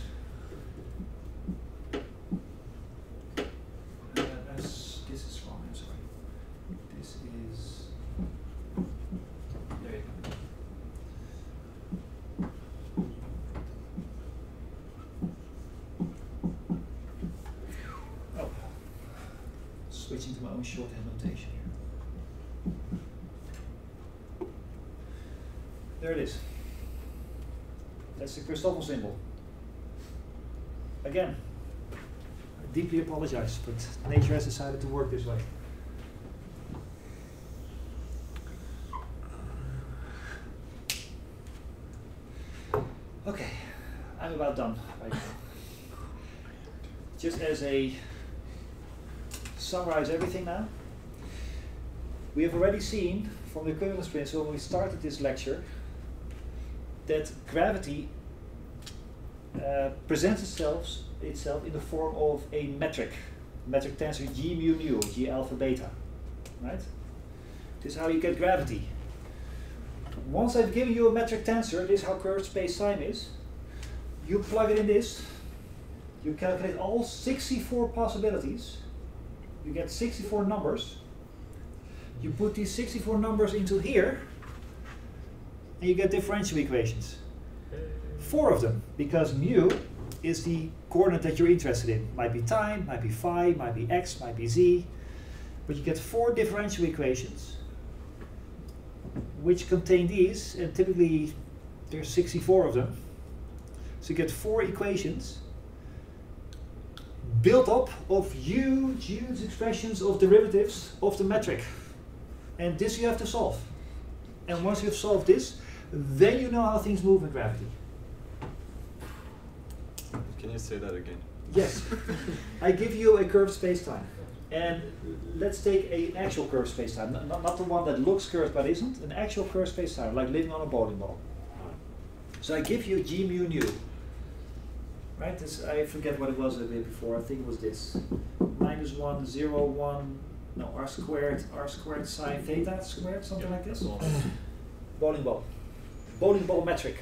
This is wrong, I'm sorry. This is, there you go. Oh, switching to my own shorthand notation here. There it is. That's the Christoffel symbol. Again, I deeply apologize, but nature has decided to work this way. Okay, I'm about done right now. Just as a summarize everything now. We have already seen from the equivalence principle when we started this lecture that gravity presents itself in the form of a metric tensor g mu nu, g alpha beta, right? This is how you get gravity. Once I've given you a metric tensor, this is how curved space-time is. You plug it in this, you calculate all 64 possibilities, you get 64 numbers, you put these 64 numbers into here, and you get differential equations. 4 of them, because mu is the coordinate that you're interested in. Might be time, might be phi, might be x, might be z. But you get 4 differential equations, which contain these, and typically there's 64 of them. So you get 4 equations built up of huge expressions of derivatives of the metric. And this you have to solve. And once you've solved this, then you know how things move in gravity. Can you say that again? Yes. I give you a curved space-time. And let's take an actual curved space-time, not the one that looks curved but isn't, an actual curved space-time, like living on a bowling ball. So I give you g mu nu. Right? This, I forget what it was a bit before, I think it was this. -1, 0, 1, no, r squared sine theta squared, something like this. Bowling ball. Bowling ball metric.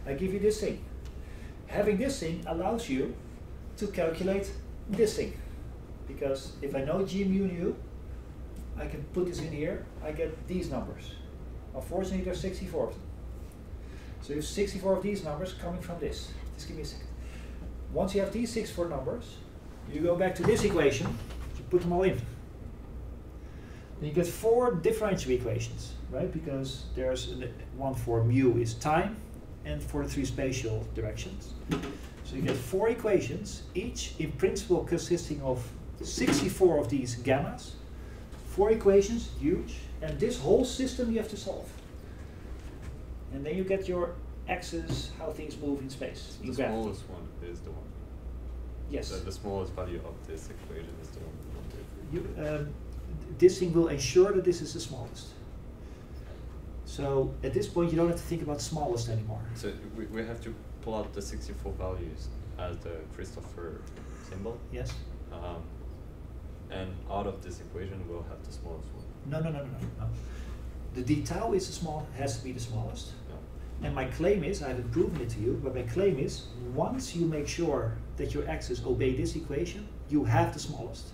I give you this thing. Having this thing allows you to calculate this thing. Because if I know g mu nu, I can put this in here, I get these numbers. Unfortunately, there's 64 of them. So you have 64 of these numbers coming from this. Just give me a second. Once you have these 64 numbers, you go back to this equation, you put them all in. Then you get 4 differential equations, right? Because there's one for mu is time, and for the 3 spatial directions. So you get 4 equations, each in principle consisting of 64 of these gammas. 4 equations, huge, and this whole system you have to solve. And then you get your axis, how things move in space. So the smallest one is the one. Yes. So the smallest value of this equation is the one we want to. This thing will ensure that this is the smallest. So at this point you don't have to think about smallest anymore. So we have to plot the 64 values as the Christoffel symbol. Yes. And out of this equation we'll have the smallest one. No. The d tau is has to be the smallest. Yeah. And my claim is, I haven't proven it to you, but my claim is, once you make sure that your axes obey this equation, you have the smallest.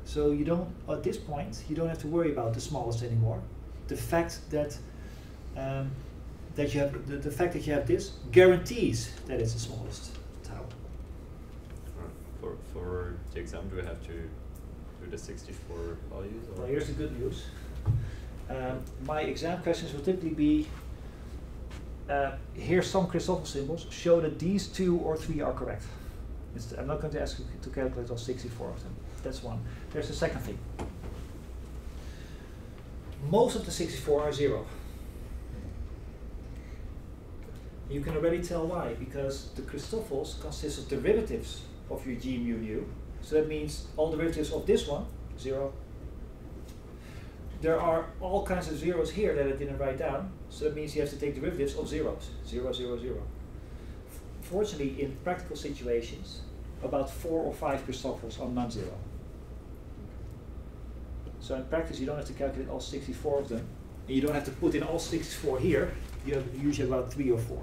So you don't, at this point, you don't have to worry about the smallest anymore. The fact that you have the fact that you have this guarantees that it's the smallest tau. For the exam, do we have to do the 64 values? Or? Well, here's the good news. My exam questions will typically be, here's some Christoffel symbols, show that these 2 or 3 are correct. I'm not going to ask you to calculate all 64 of them. That's one. There's the second thing. Most of the 64 are 0. You can already tell why, because the Christoffels consist of derivatives of your g mu nu. So that means all derivatives of this one, 0. There are all kinds of zeros here that I didn't write down, so that means you have to take derivatives of zeros, 0, 0, 0. Fortunately, in practical situations, about 4 or 5 Christoffels are non-zero. So in practice, you don't have to calculate all 64 of them. And you don't have to put in all 64 here. You have usually about 3 or 4.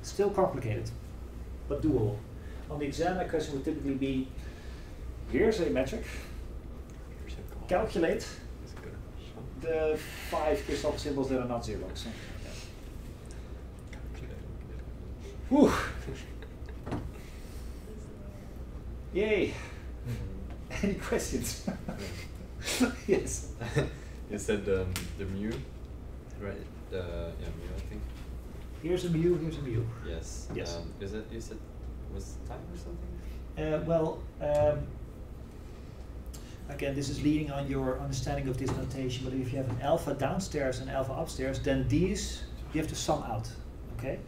Still complicated, but doable. On the exam, my question would typically be, here's a metric. Calculate the 5 Christoffel symbols that are not 0. Something like that. Whew. Yay. Any questions? Yes. You said the mu, right? Mu, I think. Here's a mu, here's a mu. Yes. Yes. Is it was time or something? Well, again, this is leading on your understanding of this notation, but if you have an alpha downstairs and alpha upstairs, then these you have to sum out, okay?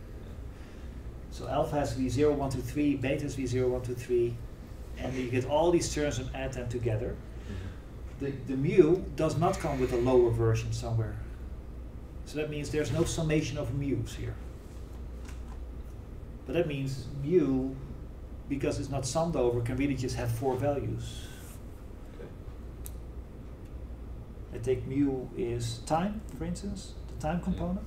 So alpha has to be 0, 1, 2, 3, beta has to be 0, 1, 2, 3, and you get all these terms and add them together. The mu does not come with a lower version somewhere. So that means there's no summation of mu's here. But that means mu, because it's not summed over, can really just have 4 values. Okay. I take mu is time, for instance, the time component.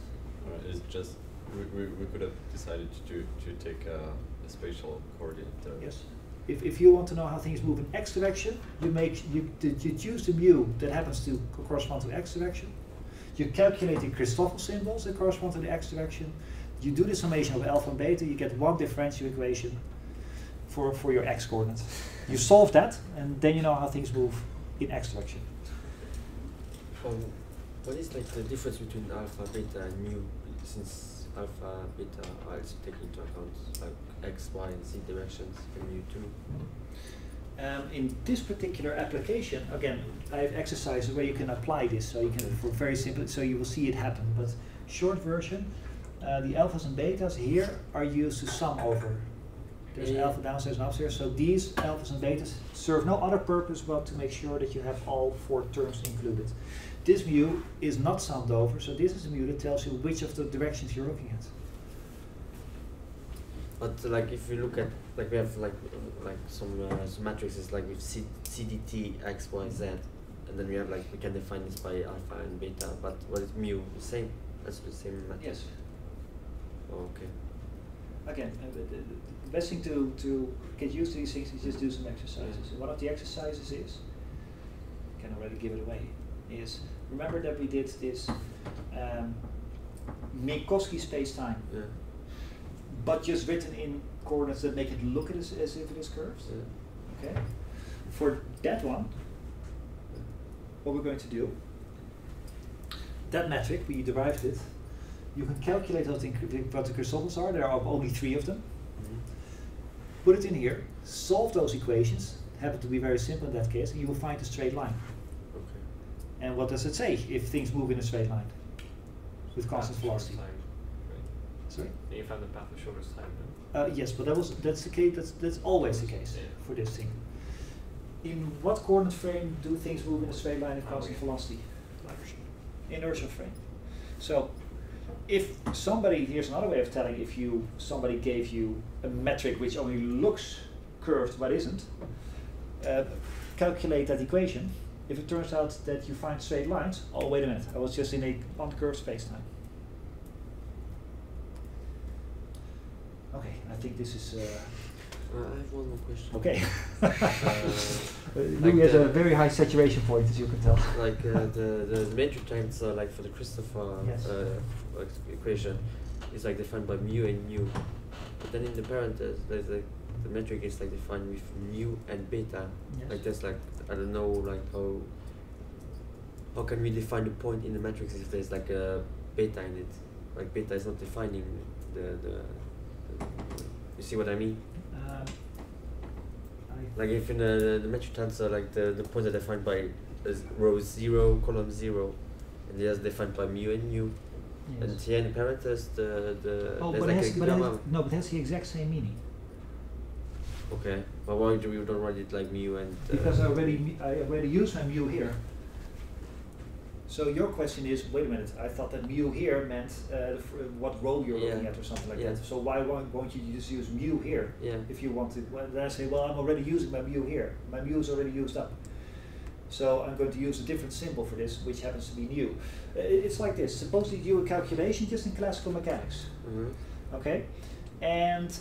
It's just we could have decided to take a spatial coordinate there. Yes. If you want to know how things move in x direction, you choose the mu that happens to correspond to x direction. You calculate the Christoffel symbols that correspond to the x direction. You do the summation of alpha and beta. You get one differential equation for your x coordinate. You solve that, and then you know how things move in x direction. What is like the difference between alpha, beta, and mu? Since alpha, beta are also taking into account like x, y, and z directions in mu too. In this particular application, again, I have exercises where you can apply this, so you can, for very simple, so you will see it happen. But short version, the alphas and betas here are used to sum over. There's an alpha downstairs and upstairs, so these alphas and betas serve no other purpose but to make sure that you have all 4 terms included. This mu is not summed over, so this is a mu that tells you which of the directions you're looking at. But like if you look at like we have like some matrices like with CDT X Y Z, and then we have like we can define this by alpha and beta. But what is mu? The same. That's the same matrix. Yes. Oh, okay. Again, the best thing to get used to these things is just do some exercises. And one of the exercises is, I can already give it away, is remember that we did this Minkowski space-time, but just written in coordinates that make it look as if it is curves. Yeah. Okay. For that one, what we're going to do, that metric, we derived it. You can calculate what the Christoffels are. There are only 3 of them. Put it in here, solve those equations, happen to be very simple in that case, and you will find a straight line. Okay. And what does it say if things move in a straight line with constant velocity? Sorry? And you found the path of shortest time. Yes, but that's the case. That's always the case for this thing. In what coordinate frame do things move in a straight line with constant velocity? Inertial frame. So, if somebody, here's another way of telling, if somebody gave you a metric which only looks curved but isn't, calculate that equation. If it turns out that you find straight lines, oh wait a minute, I was just in a uncurved space-time. Okay, I think this is... I have one more question. Okay. Louis has a very high saturation point, as you can tell. Like the matrix times like for the Christoffel equation is like defined by mu and nu, but then in the parentheses there's like the metric is like defined with mu and beta. Yes. Like there's like I don't know like how can we define the point in the matrix if there's like a beta in it? Like beta is not defining the you see what I mean? Like if in the metric tensor, like the points are defined by row 0, column 0, and they are defined by mu and nu. Yes. And here in the parentheses, there's but like it has the exact same meaning. Okay, but why do we don't write it like mu and? Because I already used my mu here. So your question is, wait a minute, I thought that mu here meant what row you're looking at or something like that. So why won't you just use mu here if you want to? Well, then I say, well, I'm already using my mu here. My mu is already used up. So I'm going to use a different symbol for this, which happens to be nu. It's like this. Suppose you do a calculation just in classical mechanics. Okay? And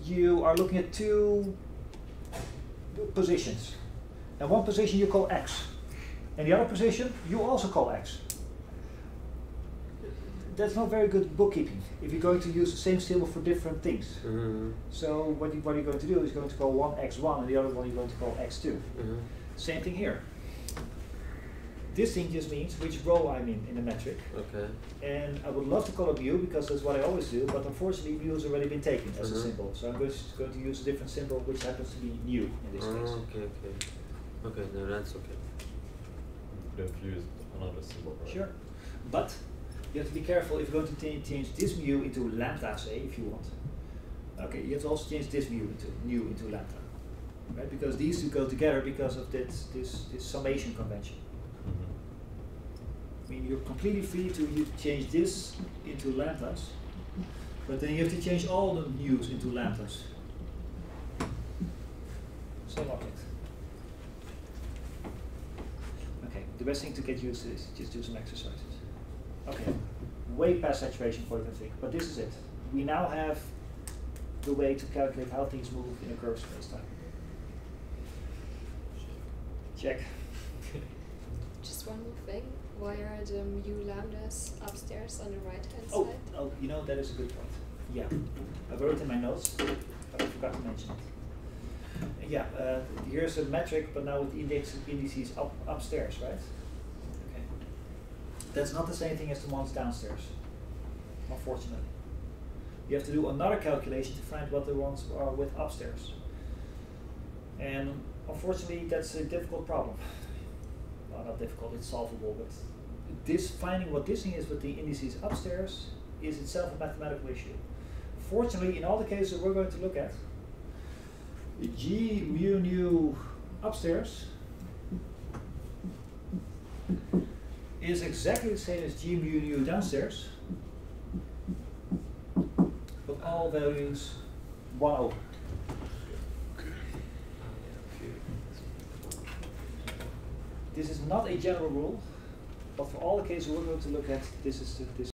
you are looking at two positions. And one position you call x. And the other position you also call x. That's not very good bookkeeping if you're going to use the same symbol for different things. So what you're going to do is going to call one x1 and the other one you're going to call x2. Same thing here. This thing just means which row I'm in the metric. Okay. And I would love to call it mu because that's what I always do, but unfortunately mu has already been taken as a symbol. So I'm going to use a different symbol which happens to be nu in this case. Okay, okay. Okay, no, that's okay. You have used another symbol, right? Sure. But you have to be careful if you're going to change this mu into lambda, say, if you want. Okay, you have to also change this mu into lambda. Right? Because these two go together because of this summation convention. I mean, you're completely free to change this into lambdas, but then you have to change all the mu's into lambdas. Same object. Okay, the best thing to get used to is just do some exercises. Okay, way past saturation point, I think, but this is it. We now have the way to calculate how things move in a curved space-time. Check. Just one more thing. Why are the mu lambdas upstairs on the right-hand side? Oh, you know, that is a good point. Yeah, I wrote it in my notes, but I forgot to mention it. Yeah, here's a metric, but now with the indices upstairs, right? Okay. That's not the same thing as the ones downstairs, unfortunately. You have to do another calculation to find what the ones are with upstairs. And unfortunately, that's a difficult problem. Well, not difficult, it's solvable, but finding what this thing is with the indices upstairs is itself a mathematical issue. Fortunately, in all the cases that we're going to look at, G mu nu upstairs is exactly the same as G mu nu downstairs, but all values 1 over. This is not a general rule, but for all the cases we're going to look at, this is